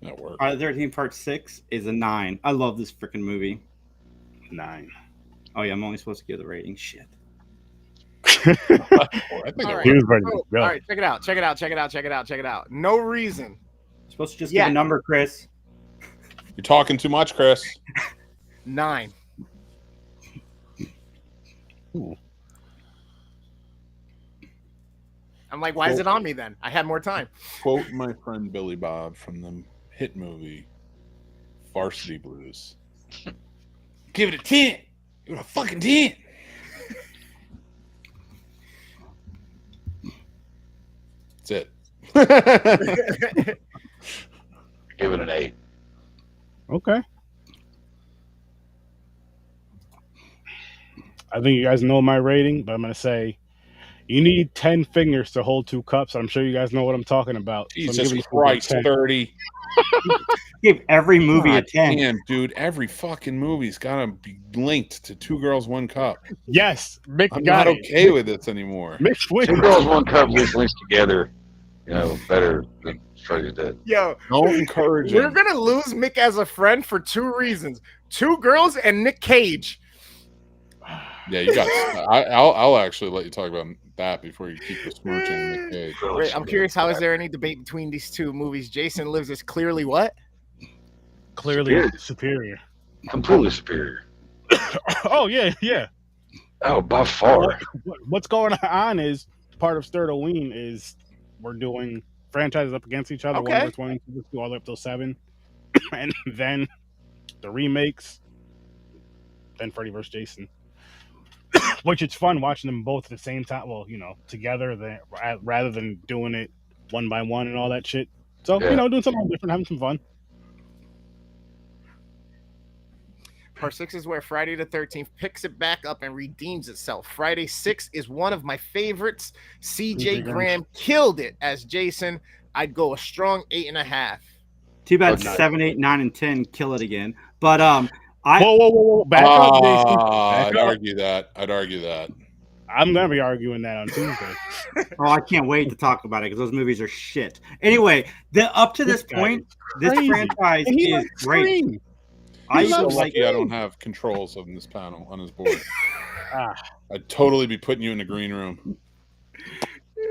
That works. Friday the 13th Part 6 is a 9. I love this freaking movie. 9. Oh yeah, I'm only supposed to give the rating. Shit. I think All that right. He works. was ready to Oh, go. all right, check it out. No reason. You're supposed to just Yeah. give a number, Chris. You're talking too much, Chris. 9. Ooh. I'm like, why is it on me then? I had more time. Quote my friend Billy Bob from the hit movie Varsity Blues. Give it a 10. Give it a fucking 10. That's it. Give it an 8. Okay. I think you guys know my rating, but I'm going to say you need 10 fingers to hold 2 cups. I'm sure you guys know what I'm talking about. So I'm Jesus giving you Christ, 10. 30. Give every movie a God 10. damn, dude, every fucking movie's gotta be linked to 2 Girls, 1 Cup. Yes. Mick I'm got not it. okay with this anymore. Mick 2 wins. Girls, 1 Cup gets linked together. You know, better than Freddy's Dead. Yo, Don't encourage we're him. gonna lose Mick as a friend for 2 reasons: 2 girls and Nick Cage. Yeah, you got. I'll actually let you talk about that before you keep besmirching Nick Cage. Wait, I'm curious. How is there any debate between these 2 movies? Jason Lives is clearly what? Clearly superior. Completely superior. Oh, yeah. Oh, by far. What's going on is part of Sturdoween is we're doing franchises up against each other. Okay. 1 versus 1, 2 versus 2, all the way up till 7. And then the remakes. Then Freddy vs. Jason. Which it's fun watching them both at the same time. Well, you know, together rather than doing it one by one and all that shit. So, Yeah. you know, doing something different, having some fun. Part 6 is where Friday the 13th picks it back up and redeems itself. Friday 6 is one of my favorites. CJ Graham killed it as Jason. I'd go a strong 8.5. Too bad Okay. 7, 8, 9, and 10 kill it again. But Whoa. Back up, Jason. I'd Back up. argue that. I'm going to be arguing that on Tuesday. oh, I can't wait to talk about it because those movies are shit. Anyway, up to this This guy point, is this crazy. franchise And he is likes great. Scream. I I'm so loves like. lucky I don't have controls on this panel on his board. Ah, I'd totally be putting you in the green room.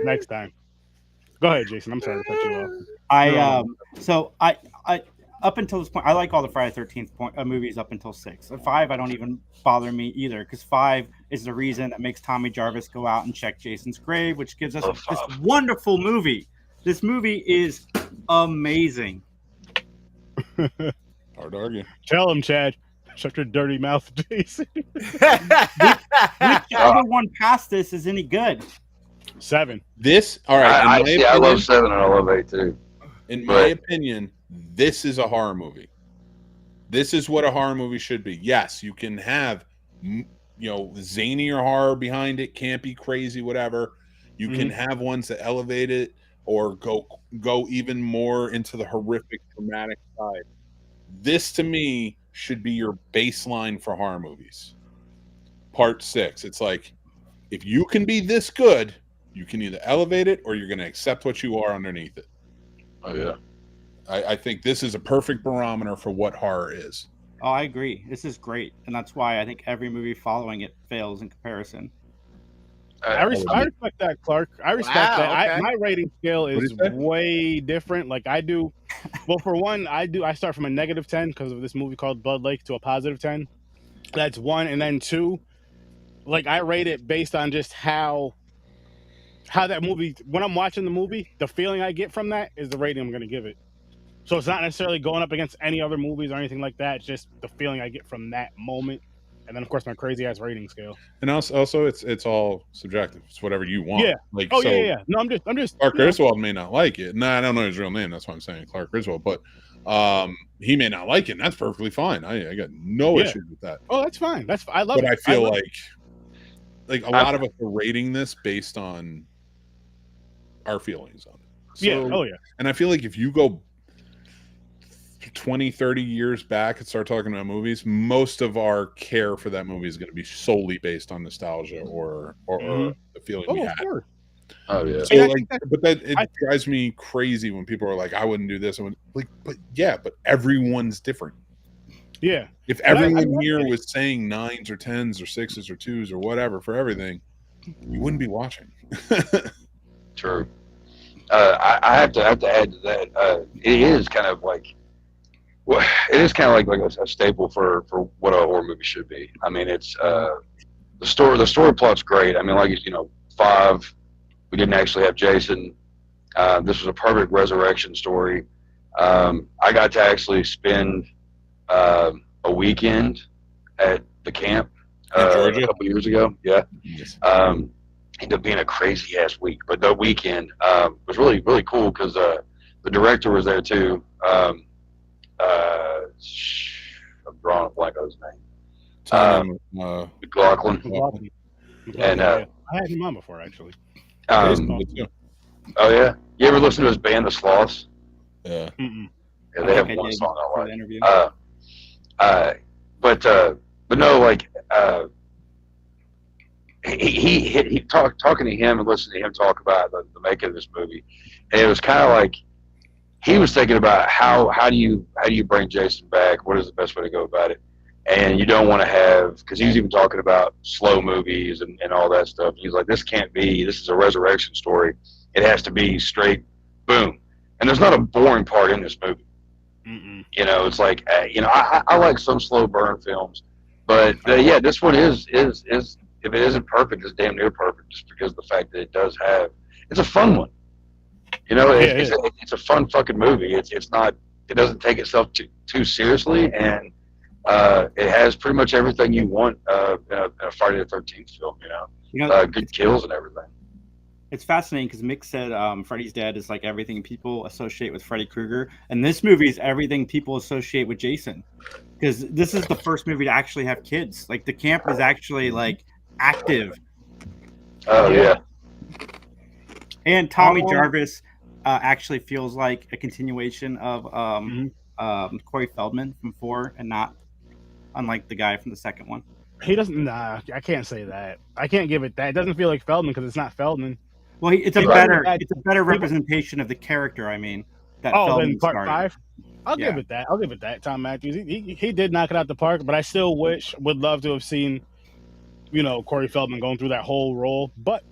next time. Go ahead, Jason. I'm sorry to cut you off. I up until this point, I like all the Friday 13th movies up until 6. At 5, I don't even bother me either because 5 is the reason that makes Tommy Jarvis go out and check Jason's grave, which gives us this wonderful movie. This movie is amazing. Hard to argue. Tell him, Chad. Shut your dirty mouth, Jason. Whichever one past this is any good. 7. This, all right. I love 7 and I love 8 too. In my opinion, this is a horror movie. This is what a horror movie should be. Yes, you can have, zanier horror behind it, campy, crazy, whatever. You can have ones that elevate it or go even more into the horrific, dramatic side. This, to me, should be your baseline for horror movies. Part 6. It's like, if you can be this good, you can either elevate it or you're going to accept what you are underneath it. Oh, yeah. I think this is a perfect barometer for what horror is. Oh, I agree. This is great. And that's why I think every movie following it fails in comparison. I respect that, Clark. I respect that. Okay. My rating scale What is is that? way different. Like I do. Well, for one, I start from a -10 because of this movie called Blood Lake to a +10. That's 1, and then 2. Like I rate it based on just how how that movie, when I'm watching the movie, the feeling I get from that is the rating I'm going to give it. So it's not necessarily going up against any other movies or anything like that. It's just the feeling I get from that moment. And then, of course, my crazy ass rating scale. And also it's all subjective. It's whatever you want. Yeah. Like, Oh, so yeah. No, I'm just. Clark Griswold may not like it. No, I don't know his real name. That's why I'm saying Clark Griswold. But he may not like it. And that's perfectly fine. I got no issues with that. Oh, that's fine. I love it. But I feel like a lot of us are rating this based on our feelings on it. So, Oh, yeah. And I feel like if you go 20, 30 years back and start talking about movies, most of our care for that movie is going to be solely based on nostalgia or the feeling we had. Sure. Oh yeah. So it drives me crazy when people are like, I wouldn't do this. But everyone's different. Yeah. If everyone here was saying 9s or 10s or 6s or 2s or whatever for everything, you wouldn't be watching. True. I have to add to that. It is kind of like, well, it is kind of like a staple for what a horror movie should be. I mean, it's the story plot's great. I mean, like 5, we didn't actually have Jason. This was a perfect resurrection story. I got to actually spend a weekend at the camp Georgia? a couple years ago. Yeah. Yes. Ended up being a crazy ass week, but the weekend was really, really cool because the director was there too. I'm drawing a blank on his name. McLaughlin. And I had him on before, actually. Oh yeah, you ever listen to his band, the Sloths? Yeah. Yeah, they have one song I like. But no, like he talking to him and listening to him talk about the making of this movie, and it was kind of like he was thinking about how do you bring Jason back? What is the best way to go about it? And you don't want to have, because he was even talking about slow movies and all that stuff. He's like, this can't be. This is a resurrection story. It has to be straight, boom. And there's not a boring part in this movie. It's like I like some slow burn films, but yeah, this one is if it isn't perfect, it's damn near perfect, just because of the fact that it's a fun one. It's a fun fucking movie. It's not. It doesn't take itself too seriously, and it has pretty much everything you want in a Friday the 13th film. Good kills and everything. It's fascinating because Mick said Freddy's Dead is like everything people associate with Freddy Krueger, and this movie is everything people associate with Jason. Because this is the first movie to actually have kids. Like the camp is actually like active. Oh yeah. And Tommy Jarvis actually feels like a continuation of Corey Feldman from 4, and not unlike the guy from the second one. He doesn't. Nah, I can't say that. I can't give it that. It doesn't feel like Feldman because it's not Feldman. Well, it's a better representation of the character. I mean, that Feldman then part started. 5. I'll give it that. Tom Matthews. He did knock it out the park, but I still would love to have seen, Corey Feldman going through that whole role. But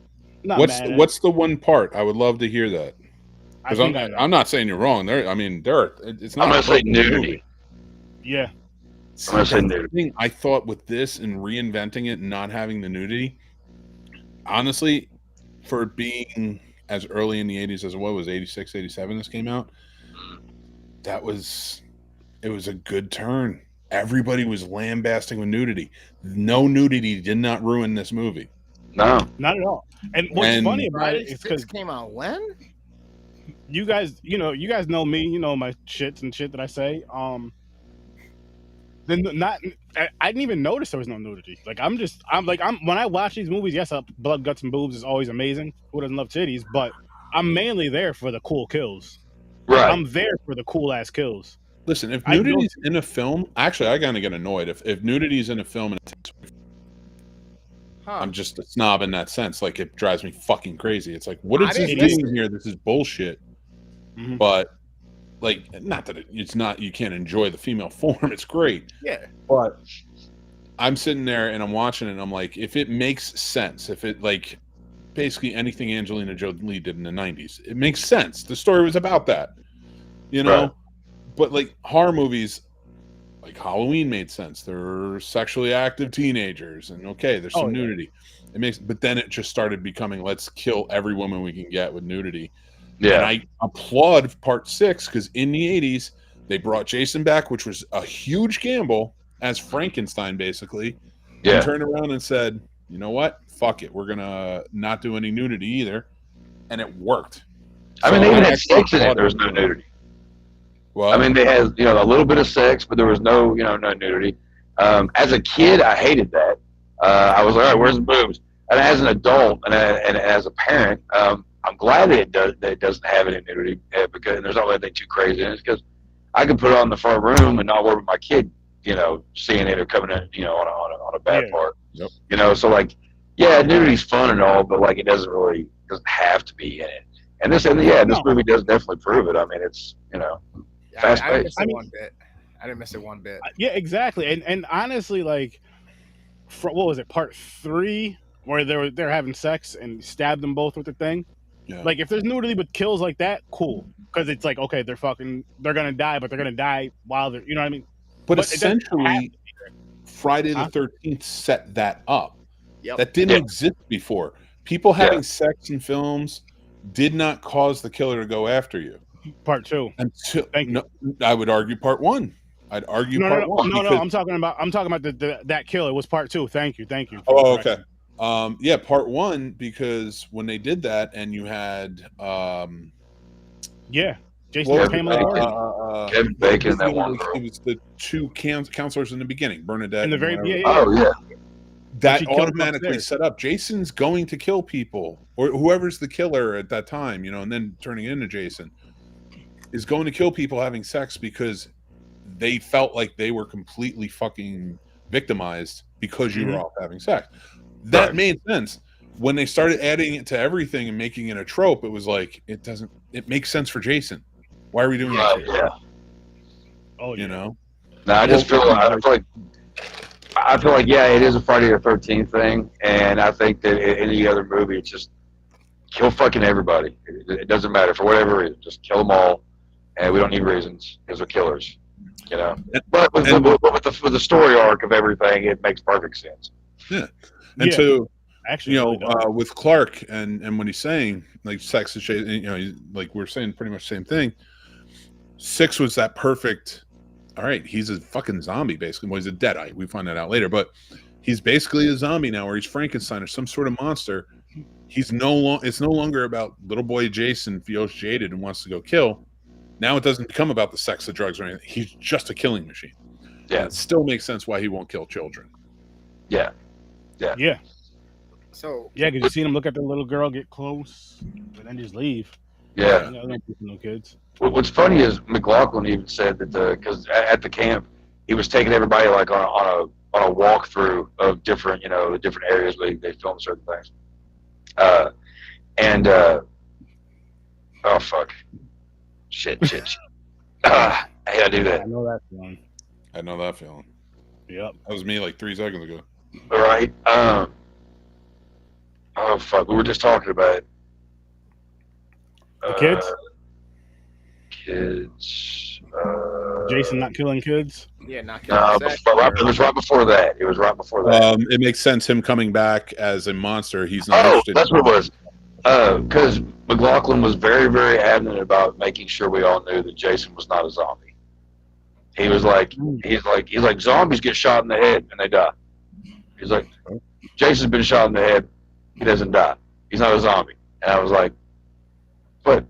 what's the one part? I would love to hear that. Because I'm not saying you're wrong. It's not. I'm gonna say nudity. Yeah. I'm gonna say nudity. I thought with this and reinventing it and not having the nudity, honestly, for it being as early in the 80s as it was 86, 87 this came out, it was a good turn. Everybody was lambasting with nudity. No nudity did not ruin this movie. No. Not at all. And what's funny about it is because it came out when? You guys know me, my shits and shit that I say. I didn't even notice there was no nudity. Like when I watch these movies, yes, blood, guts, and boobs is always amazing. Who doesn't love titties? But I'm mainly there for the cool kills. Right. I'm there for the cool ass kills. Listen, if nudity's in a film, actually, I kind of get annoyed if nudity's in a film and I'm just a snob in that sense. Like, it drives me fucking crazy. It's like, what is this doing here? This is bullshit. Mm-hmm. But like, not that it's not, you can't enjoy the female form. It's great. Yeah. But I'm sitting there and I'm watching it and I'm like, if it makes sense, if it like basically anything Angelina Jolie did in the 90s, it makes sense. The story was about that, Right. But like horror movies, like Halloween made sense. They're sexually active teenagers and there's some nudity. It makes, but then it just started becoming, let's kill every woman we can get with nudity. Yeah. And I applaud part 6 because in the 80s they brought Jason back, which was a huge gamble as Frankenstein, basically. Yeah. And turned around and said, you know what? Fuck it. We're gonna not do any nudity either, and it worked. I mean, they even had sex in it. There was no nudity. Well, I mean, they had a little bit of sex, but there was no no nudity. As a kid, I hated that. I was like, all right, where's the boobs? And as an adult and as a parent, I'm glad that it doesn't have any nudity because there's not anything too crazy in it. Because I could put it on the front room and not worry about my kid, seeing it or coming in, on a bad part. Yep. So like, yeah, nudity's fun and all, but like it doesn't have to be in it. And this movie does definitely prove it. I mean, it's fast paced. I didn't miss it one bit. Yeah, exactly. And honestly, like, what was it, part 3, where they're having sex and stabbed them both with the thing? Yeah. Like, if there's nudity with kills like that, cool, because it's like, okay, they're gonna die, but they're gonna die while they're, you know what I mean? But essentially, Friday the 13th set that up. Yep. That didn't exist before. People having sex in films did not cause the killer to go after you. Part 2. I would argue part 1. I'd argue part 1. No, I'm talking about that killer was part 2. Thank you. Oh, okay. Yeah, part 1, because when they did that, and you had Jason Kevin Bacon, that one girl. It was the 2 counselors in the beginning, Bernadette. In the very That automatically set up Jason's going to kill people, or whoever's the killer at that time, and then turning into Jason is going to kill people having sex because they felt like they were completely fucking victimized because you were off having sex. That made sense. When they started adding it to everything and making it a trope, it was like, it makes sense for Jason. Why are we doing that? Yeah. Oh, No, I just feel like it is a Friday the 13th thing, and I think that in any other movie, it's just kill fucking everybody. It doesn't matter for whatever reason, just kill them all, and we don't need reasons because we're killers. But with the story arc of everything, it makes perfect sense. Yeah, and so actually, with Clark and when he's saying like sex is, like we're saying pretty much the same thing. 6 was that perfect. All right, he's a fucking zombie basically. Well, he's a deadite. We find that out later, but he's basically a zombie now, or he's Frankenstein or some sort of monster. It's no longer about little boy Jason feels jaded and wants to go kill. Now it doesn't become about the sex, the drugs, or anything. He's just a killing machine. Yeah, and it still makes sense why he won't kill children. Yeah. So because you seen him look at the little girl, get close, and then just leave. Yeah. No kids. What's funny is McLaughlin even said that because at the camp he was taking everybody like on a walkthrough of different the different areas where they film certain things. Oh fuck. Shit. I gotta do that. I know that feeling. Yep. That was me like 3 seconds ago. All right. Oh fuck. We were just talking about it. The kids. Kids. Jason not killing kids. Yeah, not killing. No, it was right before that. It makes sense him coming back as a monster. He's not. Oh, that's what it was. Because McLaughlin was very, very adamant about making sure we all knew that Jason was not a zombie. He was like, he's like, zombies get shot in the head and they die. He's like, Jason's been shot in the head, he doesn't die. He's not a zombie. And I was like, but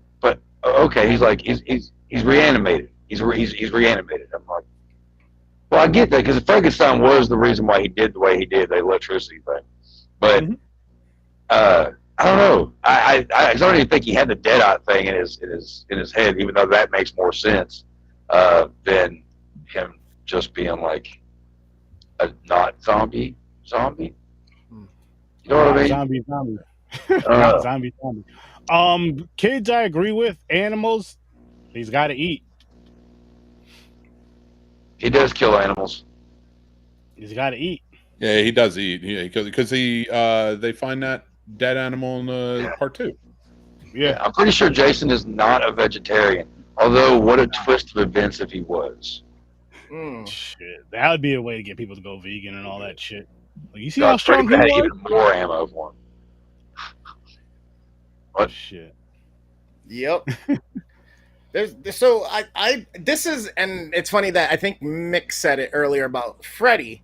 okay. He's like, he's reanimated. He's reanimated. I'm like, well, I get that because Frankenstein was the reason why he did the way he did, the electricity thing. But I don't know. I don't even think he had the Deadite thing in his head, even though that makes more sense than him just being like a not zombie. You know what I mean? Zombie. Zombie. Kids, I agree with. Animals, he's got to eat. He does kill animals. He's got to eat. Yeah, he does eat. Yeah, because they find that dead animal in part 2. Yeah, I'm pretty sure Jason is not a vegetarian. Although, what a twist of events if he was. Shit, that would be a way to get people to go vegan and all that shit. Like, you see how strong he had was? even more ammo for him. What? Shit. Yep. So this is, and it's funny that I think Mick said it earlier about Freddy.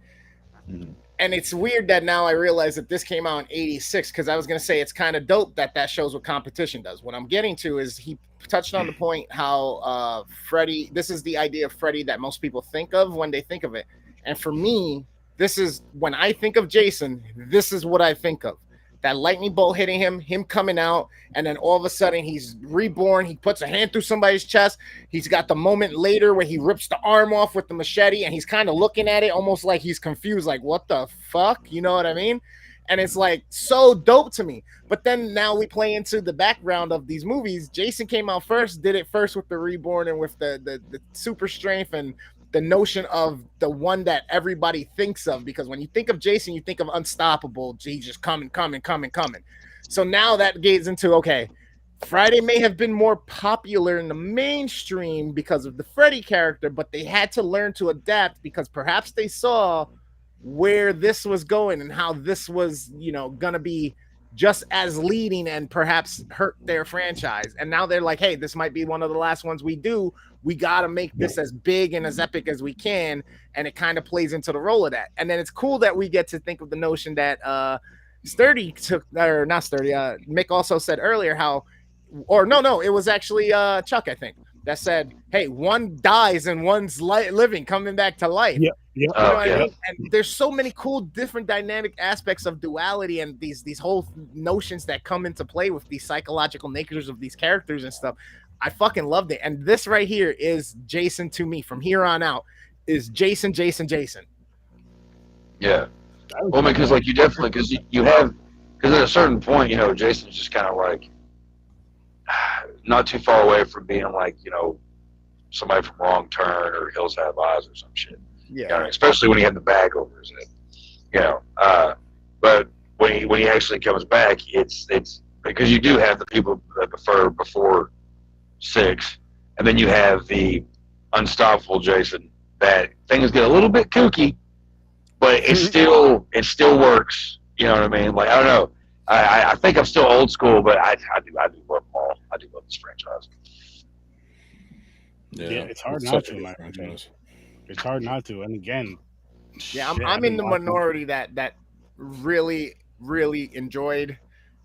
And it's weird that now I realize that this came out in 86, because I was going to say it's kind of dope that shows what competition does. What I'm getting to is he touched on the point how Freddy, this is the idea of Freddy that most people think of when they think of it. And for me, this is, when I think of Jason, this is what I think of. That lightning bolt hitting him coming out, and then all of a sudden he's reborn. He puts a hand through somebody's chest. He's got the moment later where he rips the arm off with the machete, and he's kind of looking at it almost like he's confused, like, what the fuck? You know what I mean? And it's like so dope to me. But then now we play into the background of these movies. Jason came out first, did it first with the reborn and with the super strength and the notion of the one that everybody thinks of, because when you think of Jason, you think of unstoppable. He's just coming. So now that gets into, okay, Friday may have been more popular in the mainstream because of the Freddy character, but they had to learn to adapt because perhaps they saw where this was going and how this was, gonna be just as leading and perhaps hurt their franchise. And now they're like, hey, this might be one of the last ones we do. We got to make this as big and as epic as we can. And it kind of plays into the role of that. And then it's cool that we get to think of the notion that Mick also said earlier how, it was actually Chuck, I think, that said, hey, one dies and one's living, coming back to life. Yeah. You know what I mean? And there's so many cool different dynamic aspects of duality and these whole notions that come into play with these psychological natures of these characters and stuff. I fucking loved it. And this right here is Jason to me. From here on out is Jason. Yeah. Well, because like you definitely, because you have, because at a certain point, Jason's just kind of like not too far away from being like, somebody from Wrong Turn or Hills Have Eyes or some shit. Yeah. Especially when he had the bag over his head. But when he actually comes back, it's because you do have the people that prefer before 6, and then you have the unstoppable Jason. That things get a little bit kooky, but it still works. You know what I mean? Like, I don't know. I think I'm still old school, but I do love them all. I do love this franchise. Yeah, it's hard not to, my franchise. It's hard not to. And again, I'm in the minority that really, really enjoyed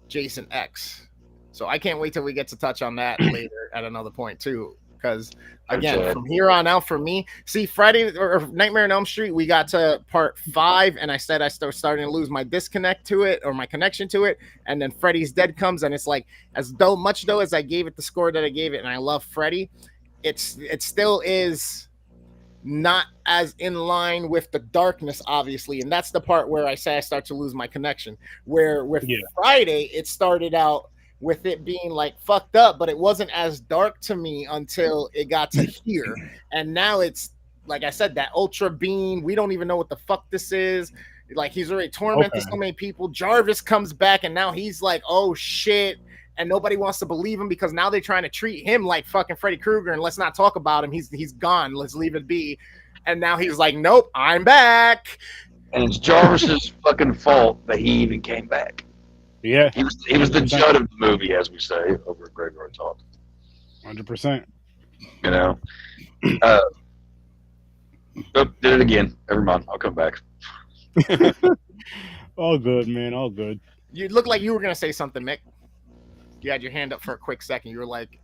Jason X. So I can't wait till we get to touch on that later at another point too. Because again, from here on out, for me, see, Friday or Nightmare on Elm Street, we got to part 5, and I said I starting to lose my disconnect to it or my connection to it, and then Freddy's Dead comes, and it's like as I gave it the score that I gave it, and I love Freddy, it still is not as in line with the darkness, obviously, and that's the part where I say I start to lose my connection. Where with Friday, it started out with it being like fucked up, but it wasn't as dark to me until it got to here. And now it's, like I said, that ultra beam. We don't even know what the fuck this is. Like, he's already tormented so many people. Jarvis comes back, and now he's like, oh shit. And nobody wants to believe him because now they're trying to treat him like fucking Freddy Krueger, and let's not talk about him. He's gone. Let's leave it be. And now he's like, nope, I'm back. And it's Jarvis's fucking fault that he even came back. Yeah, he was the Judd of the movie, as we say over at Graveyard Talk. 100%. Did it again. Never mind. I'll come back. All good, man. All good. You look like you were gonna say something, Mick. You had your hand up for a quick second. You were like,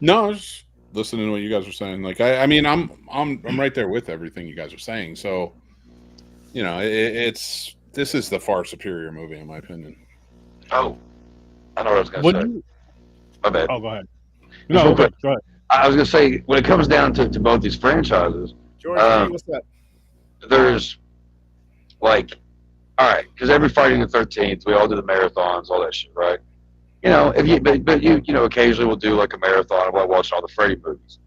No, I was just listening to what you guys were saying. Like, I mean, I'm right there with everything you guys are saying. So, this is the far superior movie, in my opinion. Oh, I know what I was going to say. My bad. Oh, go ahead. No, go ahead. I was going to say, when it comes down to both these franchises, George, what's that? There's, like, all right, because every Friday the 13th, we all do the marathons, all that shit, right? But you occasionally we'll do, like, a marathon while watching all the Freddy movies.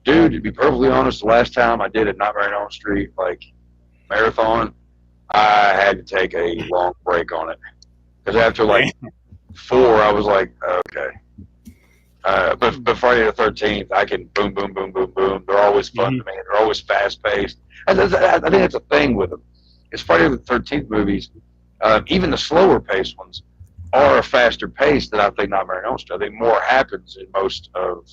Dude, to be perfectly honest, the last time I did a Nightmare on Elm Street, like, marathon, I had to take a long break on it because after like 4, I was like, okay. But Friday the 13th, I can boom, boom, boom, boom, boom. They're always fun to me. They're always fast paced. I think that's a thing with them. is Friday the 13th movies, even the slower paced ones, are a faster pace than I think Nightmare on Elm Street. I think more happens in most of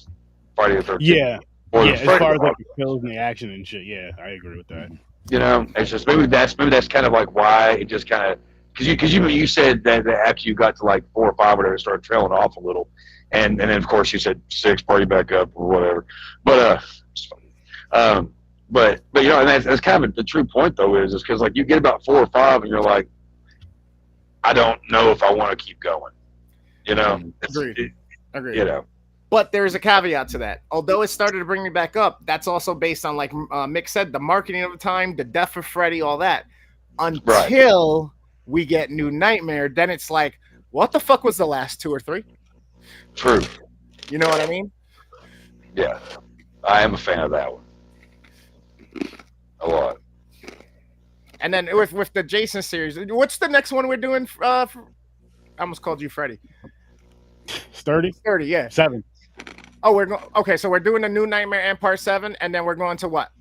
Friday the 13th. Yeah. Or Yeah, as far as like the the kills and the action and shit. Yeah, I agree with that. You know, it's just maybe that's kind of like why it just kind of because you said that after you got to like 4 or 5 or whatever, it started trailing off a little, and then of course you said 6, party back up or whatever. But it's funny. But you know, and that's kind of the true point though is because like you get about 4 or 5 and you're like, I don't know if I want to keep going. You know, Agreed. Agreed. You know. But there's a caveat to that. Although it started to bring me back up, that's also based on, like Mick said, the marketing of the time, the death of Freddy, all that. Until we get New Nightmare, then it's like, what the fuck was the last 2 or 3? True. You know what I mean? Yeah. I am a fan of that one. A lot. And then with the Jason series, what's the next one we're doing? I almost called you Freddy. Sturdy? Sturdy, yeah. 7. Oh, okay. So we're doing the New Nightmare and Part 7, and then we're going to what?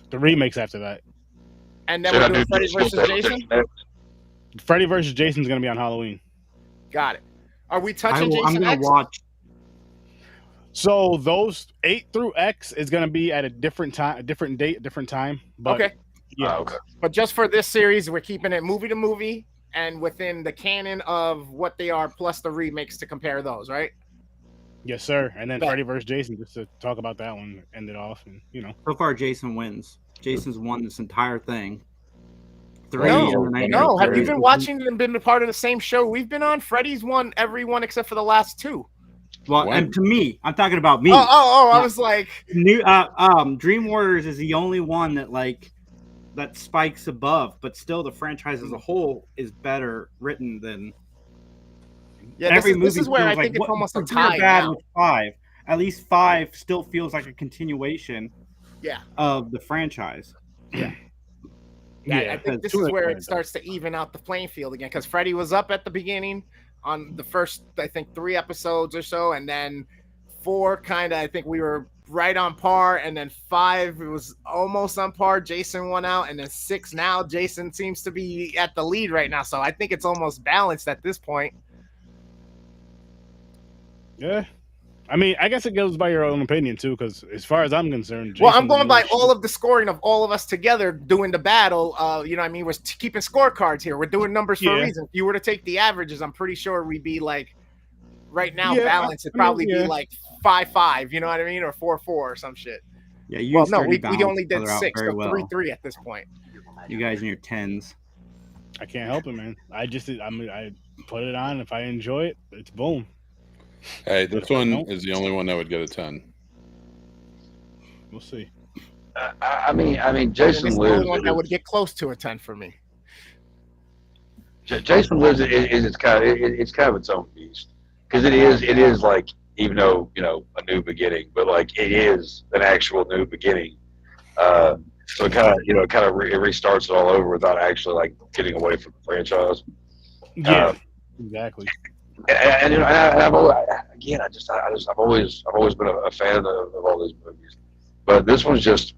The remakes after that. And then we're doing Freddy versus Jason. Freddy versus Jason is going to be on Halloween. Got it. Are we touching Jason? I'm going to watch. So those 8 through X is going to be at a different time, a different date, different time. But, okay. Yeah. Okay. But just for this series, we're keeping it movie to movie and within the canon of what they are, plus the remakes to compare those, right? Yes, sir. And then Freddy vs. Jason, just to talk about that one, end it off, and you know. So far, Jason wins. Jason's won this entire thing. 3. No. Have you been watching and been a part of the same show we've been on? Freddy's won every one except for the last 2. Well, and to me, I'm talking about me. Oh! I was like, Dream Warriors is the only one that spikes above, but still the franchise as a whole is better written than every movie. This is where I think it's almost a tie now. With 5. At least 5 still feels like a continuation Yeah. of the franchise. Yeah. I think this is where it starts to even out the playing field again, because Freddy was up at the beginning on the first, I think, 3 episodes or so, and then 4 kind of, I think we were right on par, and then 5 it was almost on par. Jason won out, and then 6 now Jason seems to be at the lead right now, so I think it's almost balanced at this point. Yeah, I mean, I guess it goes by your own opinion too, because as far as I'm concerned, well, I'm going by all of the scoring of all of us together doing the battle. You know what I mean? We're keeping scorecards here. We're doing numbers for a reason. If you were to take the averages, I'm pretty sure we'd be like, right now, balanced. It'd probably be like 5-5, you know what I mean? Or 4-4 or some shit. Yeah, you we only did 6, so 3-3 at this point. You guys in your 10s. I can't help it, man. I put it on. If I enjoy it, it's boom. Hey, this one is the only one that would get a 10. We'll see. I mean, Jason Lives. One that would get close to a 10 for me. Jason Lives it's kind of its own beast, because it is like, even though, you know, a new beginning, but like it is an actual new beginning. So it kind of it restarts it all over without actually like getting away from the franchise. Yeah, exactly. And I've always been a fan of all these movies, but this one's just,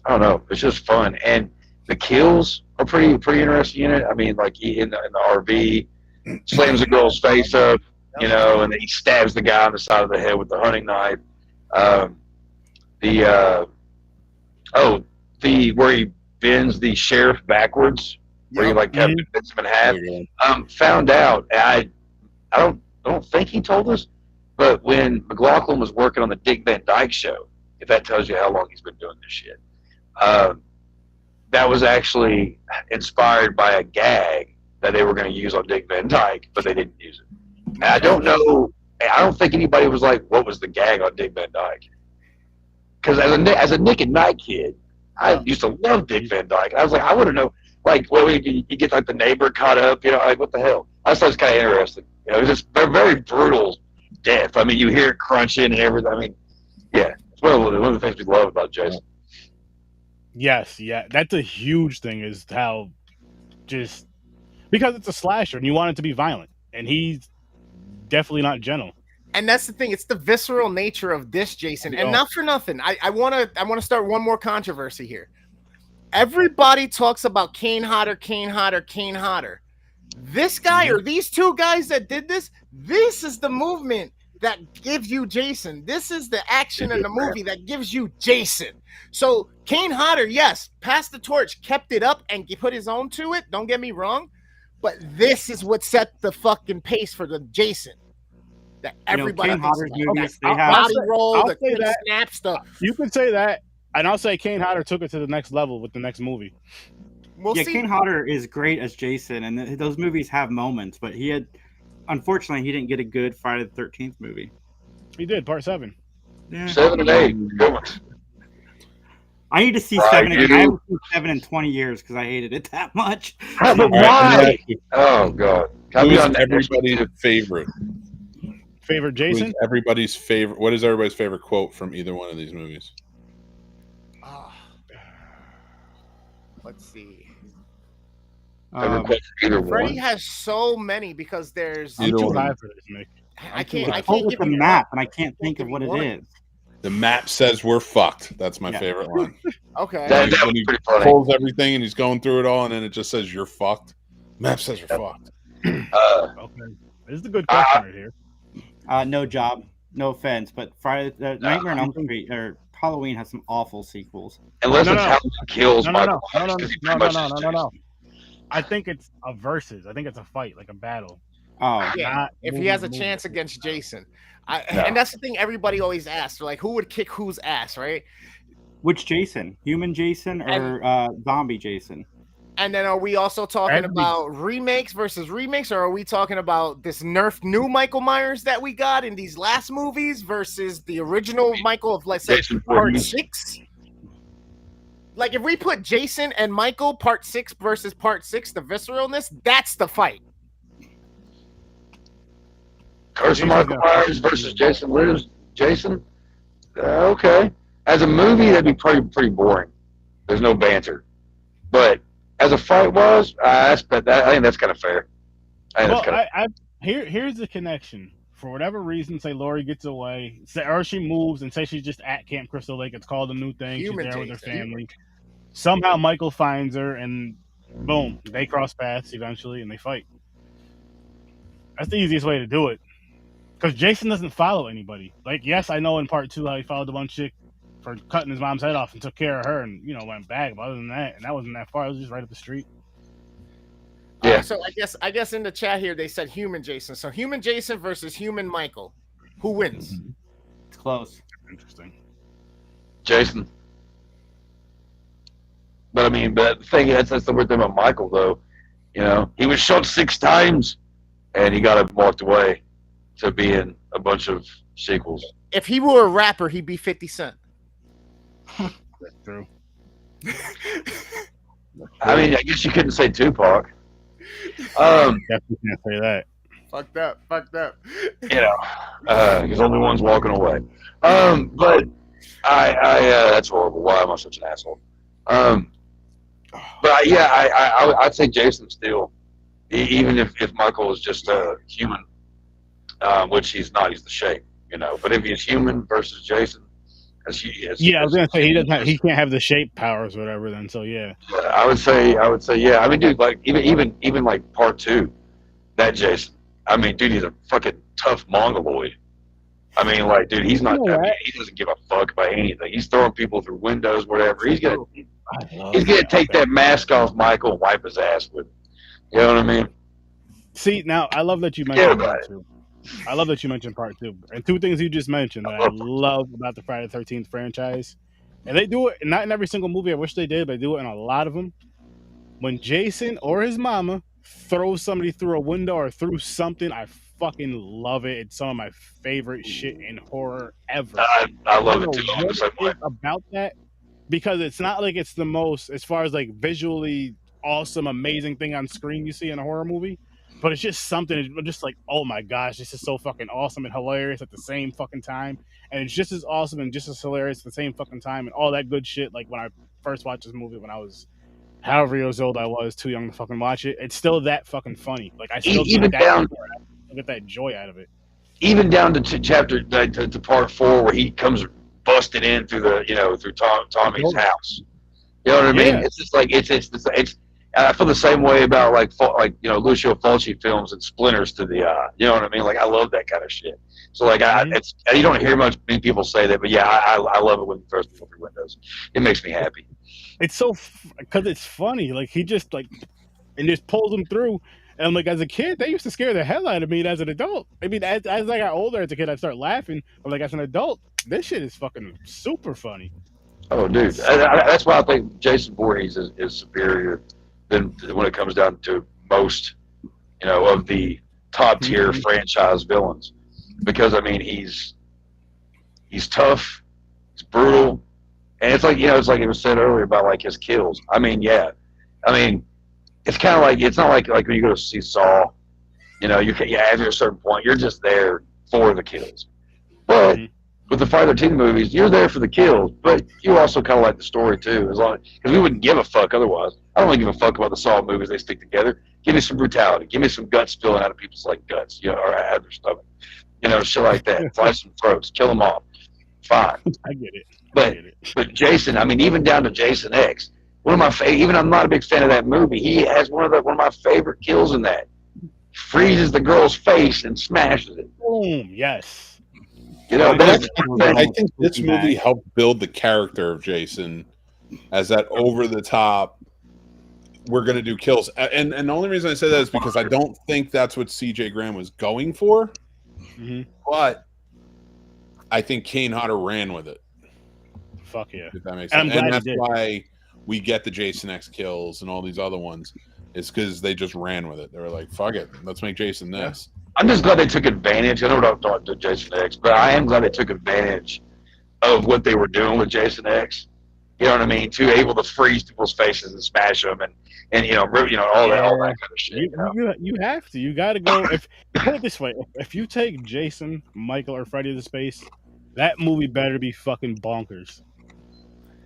I don't know, it's just fun, and the kills are pretty interesting in it. I mean, like in the RV, slams a girl's face up, you know, and then he stabs the guy on the side of the head with the hunting knife. Where he bends the sheriff backwards, where he like kind of bends him in half. Found out, I don't think he told us, but when McLaughlin was working on the Dick Van Dyke Show, if that tells you how long he's been doing this shit, that was actually inspired by a gag that they were going to use on Dick Van Dyke, but they didn't use it. And I don't know. I don't think anybody was like, "What was the gag on Dick Van Dyke?" Because as a Nick and Night kid, I used to love Dick Van Dyke. I was like, I want to know, like, well, you get like the neighbor caught up, you know, like what the hell? I thought it was kind of interesting. You know, it was just a very brutal death. I mean, you hear it crunching and everything. I mean, yeah, it's one of the things we love about Jason. Yes, yeah, that's a huge thing, is how just because it's a slasher and you want it to be violent, and he's definitely not gentle. And that's the thing; it's the visceral nature of this Jason, and not for nothing. I want to start one more controversy here. everybody talks about Kane Hodder, Kane Hodder, Kane Hodder. This guy or these two guys that did this is the movement that gives you Jason. This is the action in the movie that gives you Jason. So Kane Hodder, yes, passed the torch, kept it up, and put his own to it. Don't get me wrong, but this is what set the fucking pace for the Jason. That everybody Kane Hodder's movies, they have body roll, the quick snap stuff. You could say that, and I'll say Kane Hodder took it to the next level with the next movie. We'll see. Kane Hodder is great as Jason, and those movies have moments, but unfortunately, he didn't get a good Friday the 13th movie. He did, part 7. Yeah. 7 and 8, good ones. I need to see 7 again. I haven't seen 7 in 20 years because I hated it that much. But why? Oh, God. Who's everybody's favorite? Favorite Jason? Who's everybody's favorite? What is everybody's favorite quote from either one of these movies? Let's see. Freddy has so many because there's. I'm too high for this, Nick. I can't give the map, and I can't think of what it is. The map says we're fucked. That's my favorite line. Okay. When he pulls everything and he's going through it all, and then it just says you're fucked. Map says you're fucked. Okay. This is a good question right here. No job. No offense, but Nightmare on Elm Street or Halloween has some awful sequels. Unless it's Halloween Kills. No. I think it's a versus. I think it's a fight, like a battle. Oh, yeah. If he has a chance against Jason, and that's the thing everybody always asks, like, who would kick whose ass, right? Which Jason? Human Jason or zombie Jason? And then are we also talking about remakes versus remakes, or are we talking about this nerfed new Michael Myers that we got in these last movies versus the original Michael of, let's say, part 6? Like, if we put Jason and Michael part 6 versus part 6, the visceralness, that's the fight. Curse of Michael Myers versus Jason Lives. Jason? Okay. As a movie, that'd be pretty boring. There's no banter. But as a fight was, I think that's kind of fair. Here's the connection. For whatever reason, say Laurie gets away, or she moves and say she's just at Camp Crystal Lake. It's called a new thing. She's there with her family. Somehow Michael finds her, and boom, they cross paths eventually, and they fight. That's the easiest way to do it. Because Jason doesn't follow anybody. Like, yes, I know in part 2 how he followed the one chick for cutting his mom's head off and took care of her and, went back. But other than that, and that wasn't that far. It was just right up the street. Yeah. So I guess in the chat here they said human Jason. So human Jason versus human Michael. Who wins? It's close. Interesting. Jason. But the thing is, that's the weird thing about Michael, though. He was shot 6 times, and he got it walked away to be in a bunch of sequels. If he were a rapper, he'd be 50 Cent. That's true. I guess you couldn't say Tupac. Definitely can't say that. Fucked up. Because only one's walking away. But that's horrible. Why am I such an asshole? I'd say Jason still, even if Michael is just a human, which he's not. He's the shape, But if he's human versus Jason, I was gonna say he can't have the shape powers or whatever. Then I would say yeah. Dude, like even like part 2, that Jason. Dude, he's a fucking tough mongoloid. Dude, he's not. He doesn't give a fuck about anything. He's throwing people through windows, whatever. He's gonna take that mask off Michael and wipe his ass with it. You know what I mean? See, now I love that you mentioned part 2. I love that you mentioned part 2. And 2 things you just mentioned that I love about the Friday the 13th franchise. And they do it, not in every single movie. I wish they did, but they do it in a lot of them. When Jason or his mama throws somebody through a window or through something, I fucking love it. It's some of my favorite shit in horror ever. I love it too. What about that? Because it's not like it's the most, as far as like visually awesome, amazing thing on screen you see in a horror movie. But it's just something, just like, oh my gosh, this is so fucking awesome and hilarious at the same fucking time. And it's just as awesome and just as hilarious at the same fucking time and all that good shit. Like when I first watched this movie when I was however years old I was, too young to fucking watch it. It's still that fucking funny. Like I still get that joy out of it. Even down to chapter to part 4 where he comes busted in through the through Tommy's house. You know what I mean? Yeah. It's just like it's. I feel the same way about like Lucio Fulci films and Splinters to the eye. You know what I mean? Like I love that kind of shit. So like it's you don't hear many people say that, but yeah, I love it when he throws people through windows. It makes me happy. It's so because it's funny. Like he just like and just pulls them through. And I'm like, as a kid, they used to scare the hell out of me. And as an adult, I mean, as I got older as a kid, I started laughing. But like as an adult, this shit is fucking super funny. Oh, dude, that's why I think Jason Voorhees is superior than when it comes down to most, of the top tier franchise villains. Because I mean, he's tough, he's brutal, and it's like it's like it was said earlier about like his kills. I mean, yeah, I mean, it's kind of like it's not like when you go to see Saw, after a certain point, you're just there for the kills. But with the Friday the 13th movies, you're there for the kills, but you also kind of like the story too, because we wouldn't give a fuck otherwise. I don't really give a fuck about the Saw movies; they stick together. Give me some brutality, give me some guts spilling out of people's like guts, or out of their stomach, shit like that. Fly some throats, kill them all. Fine, I get it. But Jason, I mean, even down to Jason X, one of my even I'm not a big fan of that movie. He has one of my favorite kills in that. Freezes the girl's face and smashes it. Boom! Yes. I think this movie helped build the character of Jason as that over the top. We're gonna do kills, and the only reason I say that is because I don't think that's what C.J. Graham was going for, but I think Kane Hodder ran with it. Fuck yeah! If that makes sense, and that's why we get the Jason X kills and all these other ones. It's because they just ran with it. They were like, "Fuck it, let's make Jason this." I'm just glad they took advantage. I know what I'm talking to Jason X, but I am glad they took advantage of what they were doing with Jason X. You know what I mean? To able to freeze people's faces and smash them, and all that kind of shit. You have to. You got to go. If put it this way, if you take Jason, Michael, or Freddy to space, that movie better be fucking bonkers.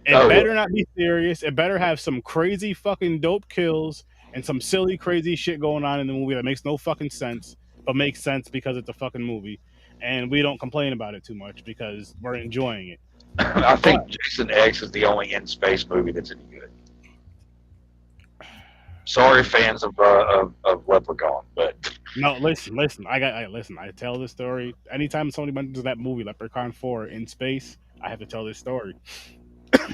It better not be serious. It better have some crazy fucking dope kills and some silly crazy shit going on in the movie that makes no fucking sense, but makes sense because it's a fucking movie, and we don't complain about it too much because we're enjoying it. I think Jason X is the only in space movie that's any good. Sorry, fans of Leprechaun, but no, listen. I tell this story anytime somebody mentions that movie, Leprechaun 4 in space. I have to tell this story,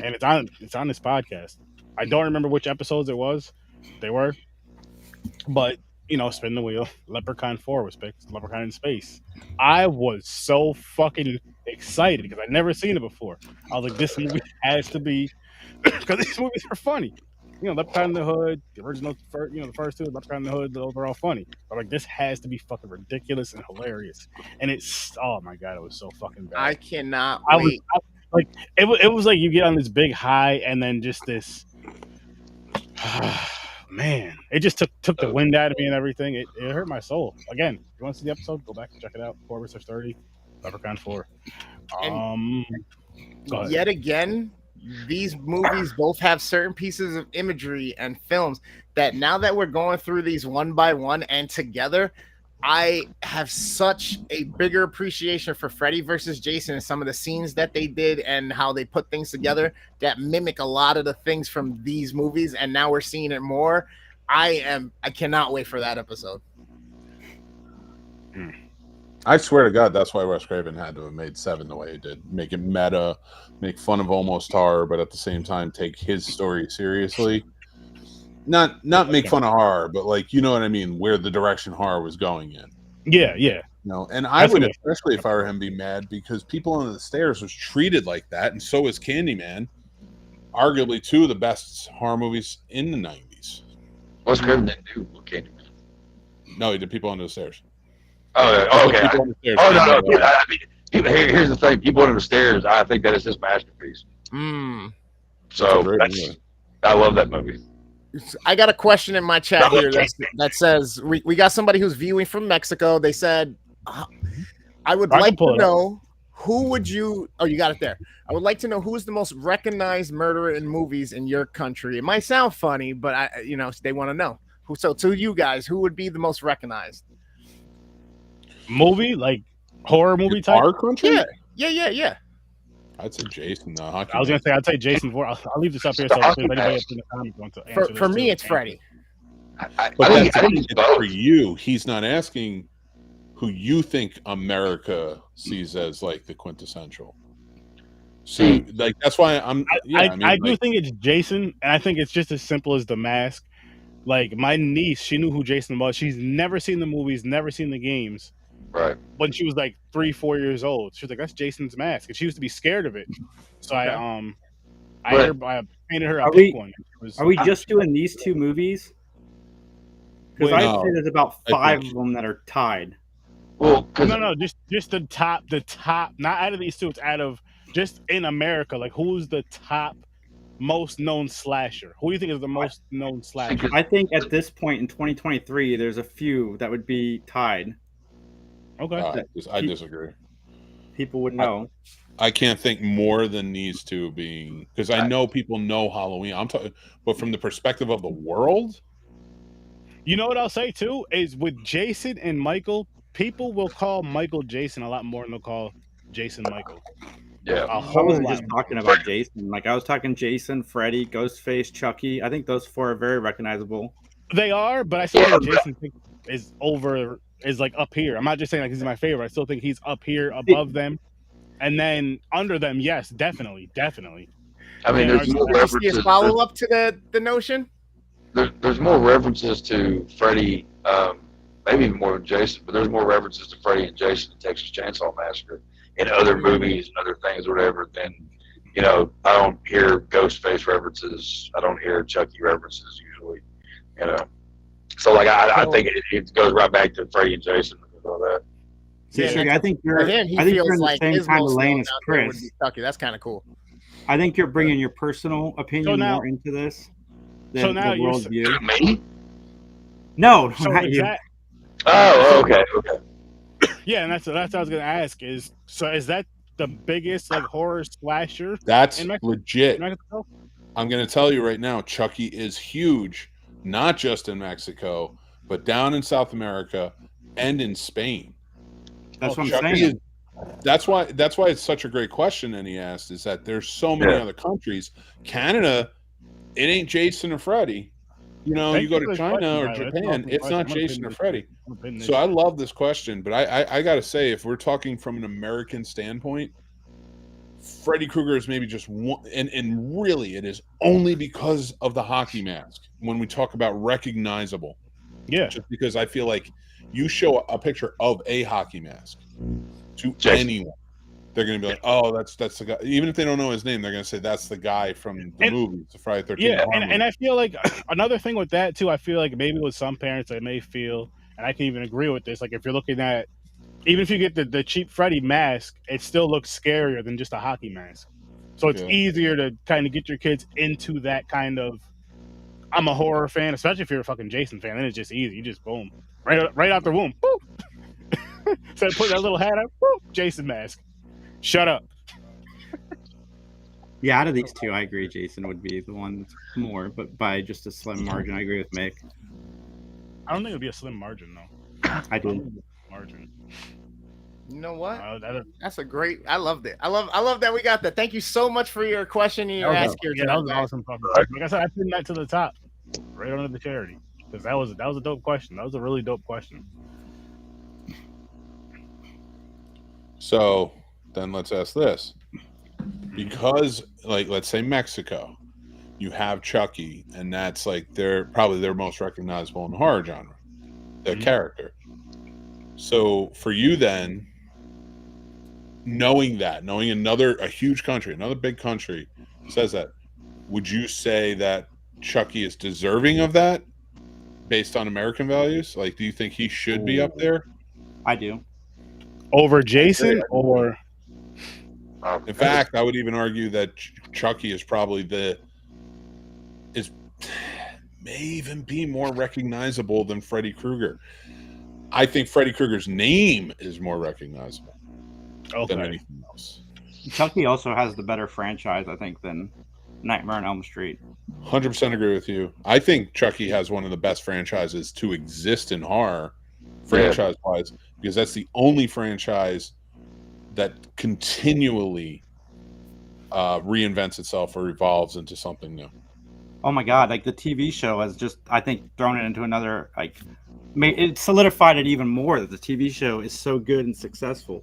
and it's on this podcast. I don't remember which episodes they were, but spin the wheel. Leprechaun 4 was picked. Leprechaun in space. I was so fucking excited because I'd never seen it before. I was like, this movie has to be, because these movies are funny. Leprechaun in the Hood, the original, the first two, Leprechaun in the Hood, those are all funny. But like, this has to be fucking ridiculous and hilarious. And it's, oh my god, it was so fucking bad. I cannot wait. It was like you get on this big high and then just this. Man, it just took the wind out of me and everything. It hurt my soul. Again, if you want to see the episode, go back and check it out. Horror with Sir Sturdy, Leprechaun 4. Yet again, these movies both have certain pieces of imagery and films that now that we're going through these one by one and together, I have such a bigger appreciation for Freddy versus Jason and some of the scenes that they did and how they put things together that mimic a lot of the things from these movies. And now we're seeing it more. I cannot wait for that episode. I swear to God, that's why Wes Craven had to have made 7 the way he did. Make it meta, make fun of almost horror, but at the same time take his story seriously. Not make fun of horror, but like, you know what I mean, where the direction horror was going in. Yeah. And I would, especially if I were him, be mad because People Under the Stairs was treated like that, and so is Candyman. Arguably 2 of the best horror movies in the 90s. Wes Craven didn't do Candyman. No, he did People Under the Stairs. Oh, okay. People Under the Stairs. No. I mean, here's the thing. People Under the Stairs, I think that is his masterpiece. So I love that movie. I got a question in my chat here that says we got somebody who's viewing from Mexico. They said, I would like to know who would you... Oh, you got it there. I would like to know who is the most recognized murderer in movies in your country. It might sound funny, but they want to know. So to you guys, who would be the most recognized? Movie? Like horror movie type? Our country? Yeah. I'd say Jason, the hockey. I was gonna say I'd say Jason. I'll leave this up here so if anybody up in the comments wants to answer For this me, too. it's Freddy. But I that's think it's for you. He's not asking who you think America sees as like the quintessential. So, like, that's why I'm. Yeah, I do think it's Jason, and I think it's just as simple as the mask. Like my niece, she knew who Jason was. She's never seen the movies, never seen the games. Right. When she was like 3-4 years old, she was like, "That's Jason's mask," and she used to be scared of it. So I painted her a pink one. Are we just doing these two movies? Because I'd say there's about 5 of them that are tied. Well, no, just the top, not out of these two. It's out of just in America. Like, who's the top most known slasher? Who do you think is the most known slasher? I think at this point in 2023, there's a few that would be tied. Okay, I disagree. People would know. I can't think more than these two being, because I know people know Halloween. I'm talking, but from the perspective of the world, you know what I'll say too is with Jason and Michael, people will call Michael Jason a lot more than they'll call Jason Michael. Yeah, I wasn't just talking about Jason. Like I was talking Jason, Freddy, Ghostface, Chucky. I think those 4 are very recognizable. They are, but I still think Jason is like up here. I'm not just saying like he's my favorite. I still think he's up here above them, and then under them. Yes, definitely. I mean, there's more references. Is follow up to the notion. There's more references to Freddy, maybe even more than Jason, but there's more references to Freddy and Jason in Texas Chainsaw Massacre in other movies and other things or whatever than, I don't hear Ghostface references. I don't hear Chucky references usually, So, like, I think it goes right back to Freddy and Jason and all that. I think you're in the same kind of lane as Chris. Chucky. That's kind of cool. I think you're bringing your personal opinion more into this. So now you're me? No, not you. Oh, okay. Yeah, and that's what I was gonna ask. Is that the biggest like horror slasher? That's legit. I'm gonna tell you right now, Chucky is huge, not just in Mexico, but down in South America and in Spain. That's what I'm saying. That's why it's such a great question. And he asked is that there's so many other countries. Canada, it ain't Jason or Freddy. You go to China or Japan, it's not Jason or Freddy. So I love this question, but I got to say, if we're talking from an American standpoint, Freddy Krueger is maybe just one, and really it is only because of the hockey mask when we talk about recognizable. Yeah. Just because I feel like you show a picture of a hockey mask to anyone, they're going to be like, oh, that's the guy. Even if they don't know his name, they're going to say that's the guy from the movie, the Friday 13th. Yeah, and I feel like another thing with that too, I feel like maybe with some parents, they may feel, and I can even agree with this, like if you're looking at, even if you get the cheap Freddy mask, it still looks scarier than just a hockey mask. So it's easier to kind of get your kids into that kind of, I'm a horror fan, especially if you're a fucking Jason fan, then it's just easy. You just boom. Right out the womb. Boop. So put that little hat up, boop, Jason mask. Shut up. Yeah, out of these two, I agree Jason would be the one that's more, but by just a slim margin. I agree with Mick. I don't think it would be a slim margin, though. I do. Margin. You know what? That's a great. I loved it. I love that we got that. Thank you so much for your question and your ask here. Yeah, that was awesome. Like I said, I pinned that to the top, right under the charity, because that was a dope question. That was a really dope question. So then let's ask this. Because, like, let's say Mexico, you have Chucky, and that's like probably their most recognizable in the horror genre, the character. So for you then, knowing a huge country, another big country says that, would you say that Chucky is deserving of that based on American values? Like, do you think he should be up there? I do. Over Jason, or in fact, I would even argue that Chucky is probably may even be more recognizable than Freddy Krueger. I think Freddy Krueger's name is more recognizable than anything else. Chucky also has the better franchise, I think, than Nightmare on Elm Street. 100% agree with you. I think Chucky has one of the best franchises to exist in horror, franchise-wise, because that's the only franchise that continually reinvents itself or evolves into something new. Oh my god, like the TV show has just, I think, thrown it into another, like, it solidified it even more that the TV show is so good and successful.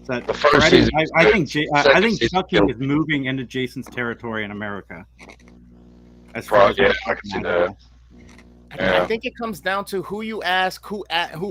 That The first Freddy, season was I good. think Second season Chucky killed is moving into Jason's territory in America. As far Probably, as yeah, I can see that. I think it comes down to who you ask, who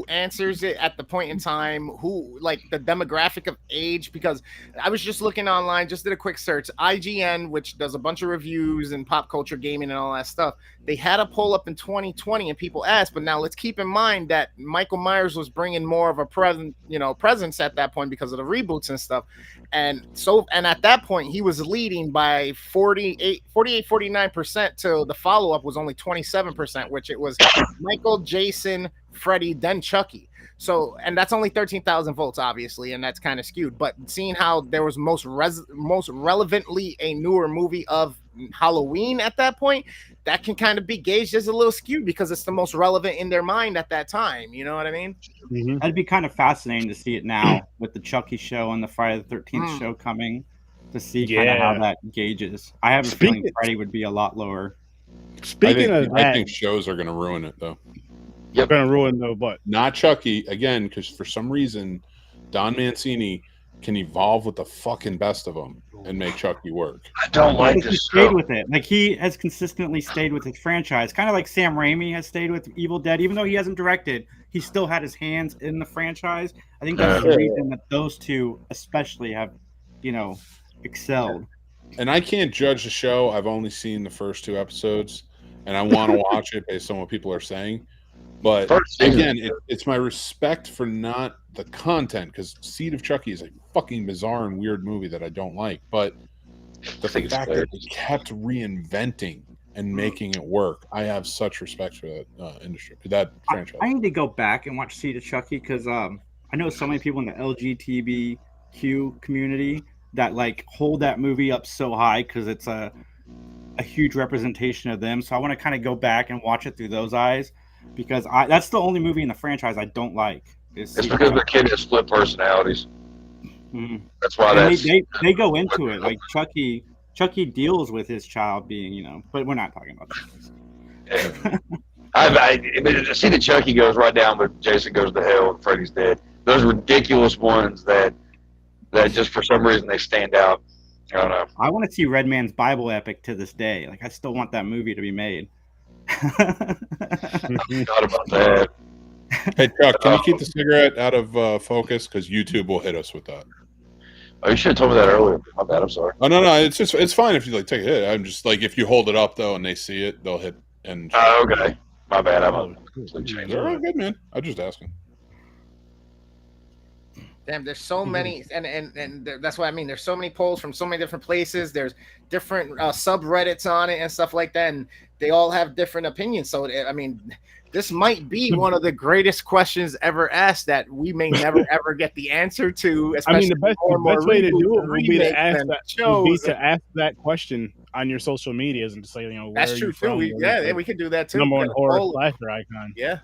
answers it at the point in time, who, like, the demographic of age. Because I was just looking online, just did a quick search. IGN, which does a bunch of reviews and pop culture gaming and all that stuff, they had a poll up in 2020 and people asked. But now let's keep in mind that Michael Myers was bringing more of a presence at that point because of the reboots and stuff. And at that point, he was leading by 49% to the follow-up was only 27%, which it was Michael, Jason, Freddy, then Chucky. So, and that's only 13,000 votes, obviously, and that's kind of skewed. But seeing how there was most relevantly a newer movie of Halloween at that point, that can kind of be gauged as a little skewed because it's the most relevant in their mind at that time. You know what I mean? Mm-hmm. That'd be kind of fascinating to see it now with the Chucky show and the Friday the 13th show coming, to see kind of how that gauges. I have a feeling Freddy would be a lot lower. Speaking of that, I think shows are going to ruin it, though. Yep, going to ruin though, but not Chucky again, because for some reason, Don Mancini can evolve with the fucking best of them and make Chucky work. I don't like He this stayed show. with it. Like, he has consistently stayed with his franchise, kind of like Sam Raimi has stayed with Evil Dead. Even though he hasn't directed, he still had his hands in the franchise. I think that's the reason that those two especially have, excelled. And I can't judge the show. I've only seen the first 2 episodes, and I want to watch it based on what people are saying. But again, it's my respect for not the content, because Seed of Chucky is a fucking bizarre and weird movie that I don't like. But the fact that they kept reinventing and making it work, I have such respect for that industry, for that franchise. I need to go back and watch Seed of Chucky because I know so many people in the LGBTQ community that like hold that movie up so high because it's a huge representation of them. So I want to kind of go back and watch it through those eyes, because that's the only movie in the franchise I don't like. It's because the kid has split personalities. Mm-hmm. That's why they go into it like Chucky deals with his child being, but we're not talking about that. I see that Chucky goes right down, but Jason goes to hell and Freddy's dead. Those ridiculous ones that just for some reason they stand out. I don't know. I want to see Red Man's Bible epic to this day. Like, I still want that movie to be made. Not about that. Hey Chuck, can you keep the cigarette out of focus? Because YouTube will hit us with that. Oh, you should have told me that earlier. My bad. I'm sorry. Oh no, it's fine if you like take a hit. I'm just like, if you hold it up though and they see it, they'll hit. And okay, my bad. I'm They're all good, man. I'm just asking. Damn, there's so many, and that's what I mean. There's so many polls from so many different places. There's different subreddits on it and stuff like that, and they all have different opinions. So, I mean, this might be one of the greatest questions ever asked that we may never ever get the answer to. I mean, the best way to do it would be to ask that question on your social medias and to say, where that's true too. We could do that too. Number one horror slasher icon. Yeah.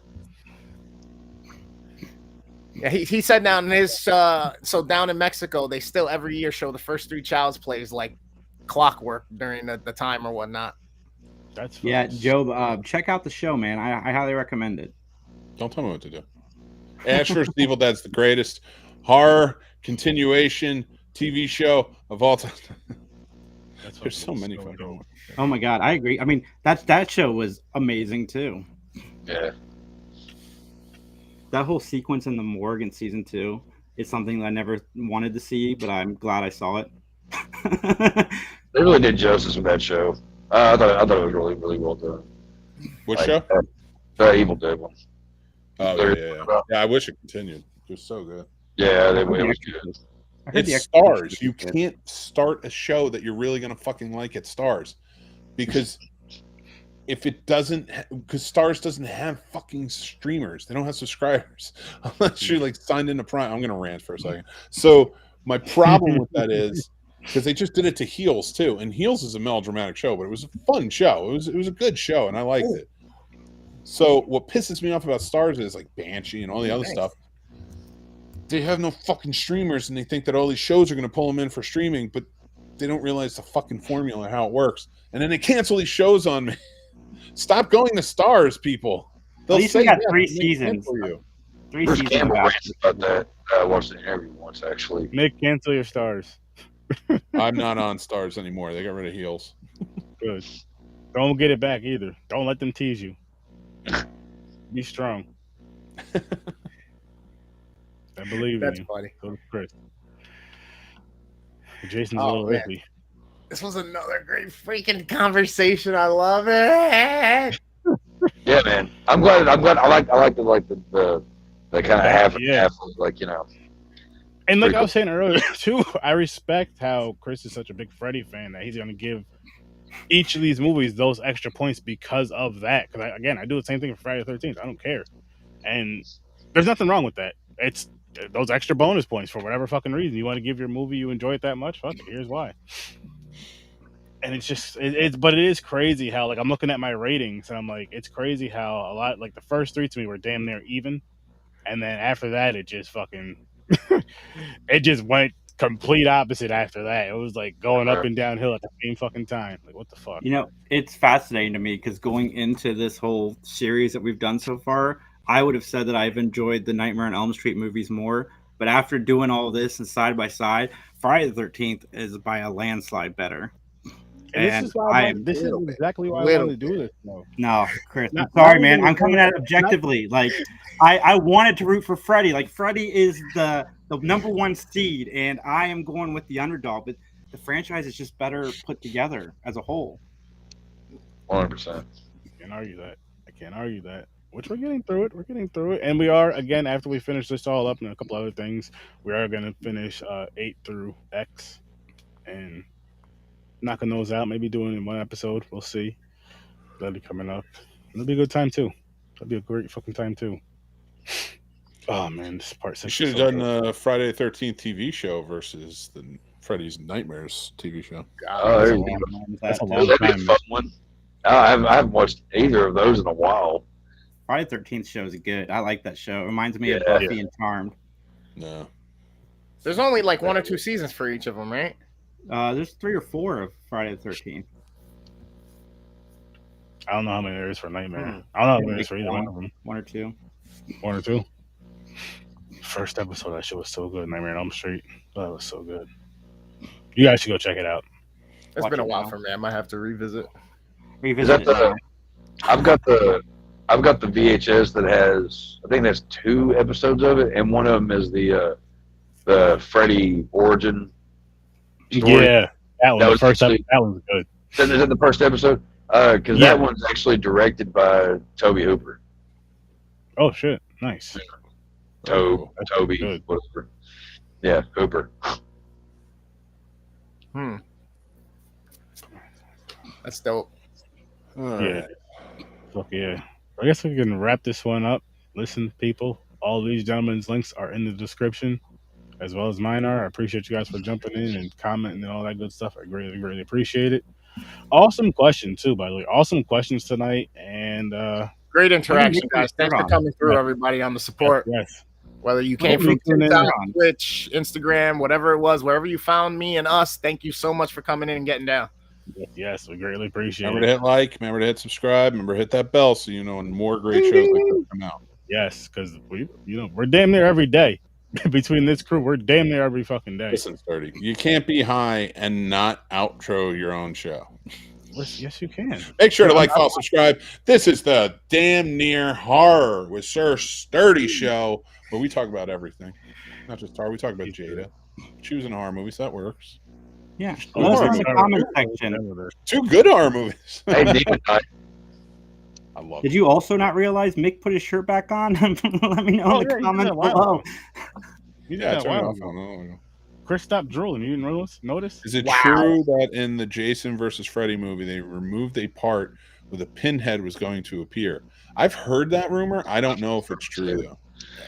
Yeah, he said down in his so down in Mexico, they still every year show the first 3 Child's Plays like clockwork during the time or whatnot. That's fun. Yeah, Joe. Check out the show, man. I highly recommend it. Don't tell me what to do. Ash vs. Evil Dead's the greatest horror continuation TV show of all time. There's so many fucking. Oh my god, I agree. I mean, that show was amazing too. Yeah. That whole sequence in the morgue in season 2 is something that I never wanted to see, but I'm glad I saw it. They really did justice with that show. I thought it was really, really well done. What show? The Evil Dead one. Oh, yeah. I wish it continued. It was so good. Yeah, it was good. It's Stars. You can't start a show that you're really going to fucking like at Stars. Because if it doesn't, because Stars doesn't have fucking streamers. They don't have subscribers. Unless you're like signed into Prime. I'm going to rant for a second. So my problem with that is, because they just did it to Heels too. And Heels is a melodramatic show, but it was a fun show. It was a good show, and I liked it. So what pisses me off about Stars is like Banshee and all the other stuff. They have no fucking streamers, and they think that all these shows are going to pull them in for streaming, but they don't realize the fucking formula, how it works, and then they cancel these shows on me. Stop going to Stars, people. At least we got 3 seasons. For you. 3 Bruce seasons. Campbell ranted about that. I watched an interview once, actually. Nick, cancel your Stars. I'm not on Stars anymore. They got rid of heels. Good. Don't get it back either. Don't let them tease you. Be strong. I believe That's in you. funny. So does Chris. Jason's a little man. iffy. This was another great freaking conversation. I love it. Yeah, man. I'm glad. I like the kind of half and half, like, you know. And like I was saying earlier too, I respect how Chris is such a big Freddy fan that he's going to give each of these movies those extra points because of that. Because again, I do the same thing for Friday the 13th. I don't care, and there's nothing wrong with that. It's those extra bonus points for whatever fucking reason you want to give your movie. You enjoy it that much. Fuck it. Here's why. And it's just but it is crazy how, like, I'm looking at my ratings and I'm like, it's crazy how a lot, like, the first 3 to me were damn near even, and then after that it just fucking it just went complete opposite after that. It was like going up and downhill at the same fucking time. Like, what the fuck? You know, it's fascinating to me because going into this whole series that we've done so far, I would have said that I've enjoyed the Nightmare on Elm Street movies more. But after doing all this and side by side, Friday the 13th is by a landslide better. And this is exactly why I wanted to do this. No, Chris, I'm sorry, man. I'm coming at it objectively. Like, I wanted to root for Freddy. Like, Freddy is the number 1 seed, and I am going with the underdog. But the franchise is just better put together as a whole. 100%. I can't argue that. Which we're getting through it. And we are, again, after we finish this all up and a couple other things, we are going to finish 8 through X and knocking those out, maybe doing it in 1 episode. We'll see. That'll be coming up. It'll be a good time too. That'll be a great fucking time too. Oh man, this part 6. You should have done the Friday the 13th TV show versus the Freddy's Nightmares TV show. That's a long That'd be a time. fun one. I haven't watched either of those in a while. Friday the 13th show is good. I like that show. It reminds me of Buffy and Charmed. No. There's only like 1 or 2 seasons for each of them, right? There's 3 or 4 of Friday the 13th. I don't know how many there is for Nightmare. I don't know how many there is for either one of them. 1 or 2. 1 or 2. First episode of that show was so good. Nightmare on Elm Street. That was so good. You guys should go check it out. It's been a while for me. I might have to revisit. I've got the VHS that has, I think that's 2 episodes of it, and one of them is the Freddy origin story. Yeah, that one. That one's good. Is that the first episode? Because that one's actually directed by Toby Hooper. Oh shit! Nice. Toby, good. Whatever. Yeah, Hooper. That's dope. Yeah. Fuck yeah. I guess we can wrap this one up. Listen, people, all these gentlemen's links are in the description, as well as mine are. I appreciate you guys for jumping in and commenting and all that good stuff. I greatly, greatly appreciate it. Awesome question, too, by the way. Awesome questions tonight. And great interaction, guys. Thanks for coming through, everybody, on the support. Yes. Whether you came from TikTok, Twitch, Instagram, whatever it was, wherever you found me and us, thank you so much for coming in and getting down. Yes, we greatly appreciate it. Remember to hit like, remember to hit subscribe, remember to hit that bell so you know when more great shows like this come out. Yes, because we're damn near every day. Between this crew, we're damn near every fucking day. Listen, Sturdy, you can't be high and not outro your own show. Yes, you can. Make sure to like, follow, subscribe. This is the Damn Near Horror with Sir Sturdy show, where we talk about everything. Not just horror, we talk about Jada. Choosing a horror movie, so that works. Yeah, let us know in the comment section. 2 good horror movies. Hey, Demon Knight. I love Did you also not realize Mick put his shirt back on? Let me know in the comments below. Yeah, turn it off. Chris stopped drooling. You didn't notice? Is it true that in the Jason versus Freddy movie they removed a part where the pinhead was going to appear? I've heard that rumor. I don't know if it's true though.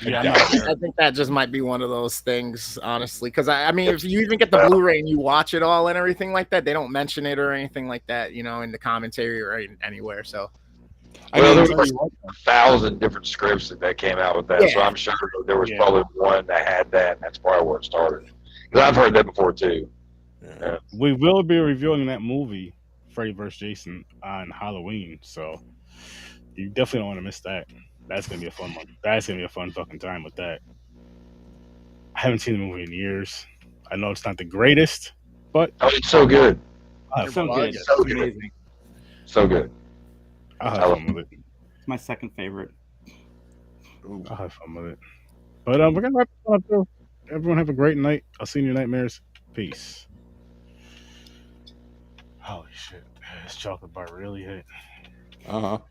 I think that just might be one of those things, honestly. Because I mean, if you even get the Blu-ray and you watch it all and everything like that, they don't mention it or anything like that, in the commentary or anywhere. So, there was 1,000 different scripts that came out with that, so I'm sure there was probably one that had that, and that's probably where it started. Because I've heard that before too. We will be reviewing that movie, Freddy vs. Jason, on Halloween. So you definitely don't want to miss that. That's gonna be a fun one. That's gonna be a fun fucking time with that. I haven't seen the movie in years. I know it's not the greatest, but it's so good. So good. So It's good. amazing. So good. I'll have fun with it. It's my second favorite. I'll have fun with it. But we're gonna wrap it up though. Everyone have a great night. I'll see you in your nightmares. Peace. Holy shit. This chocolate bar really hit. Uh-huh.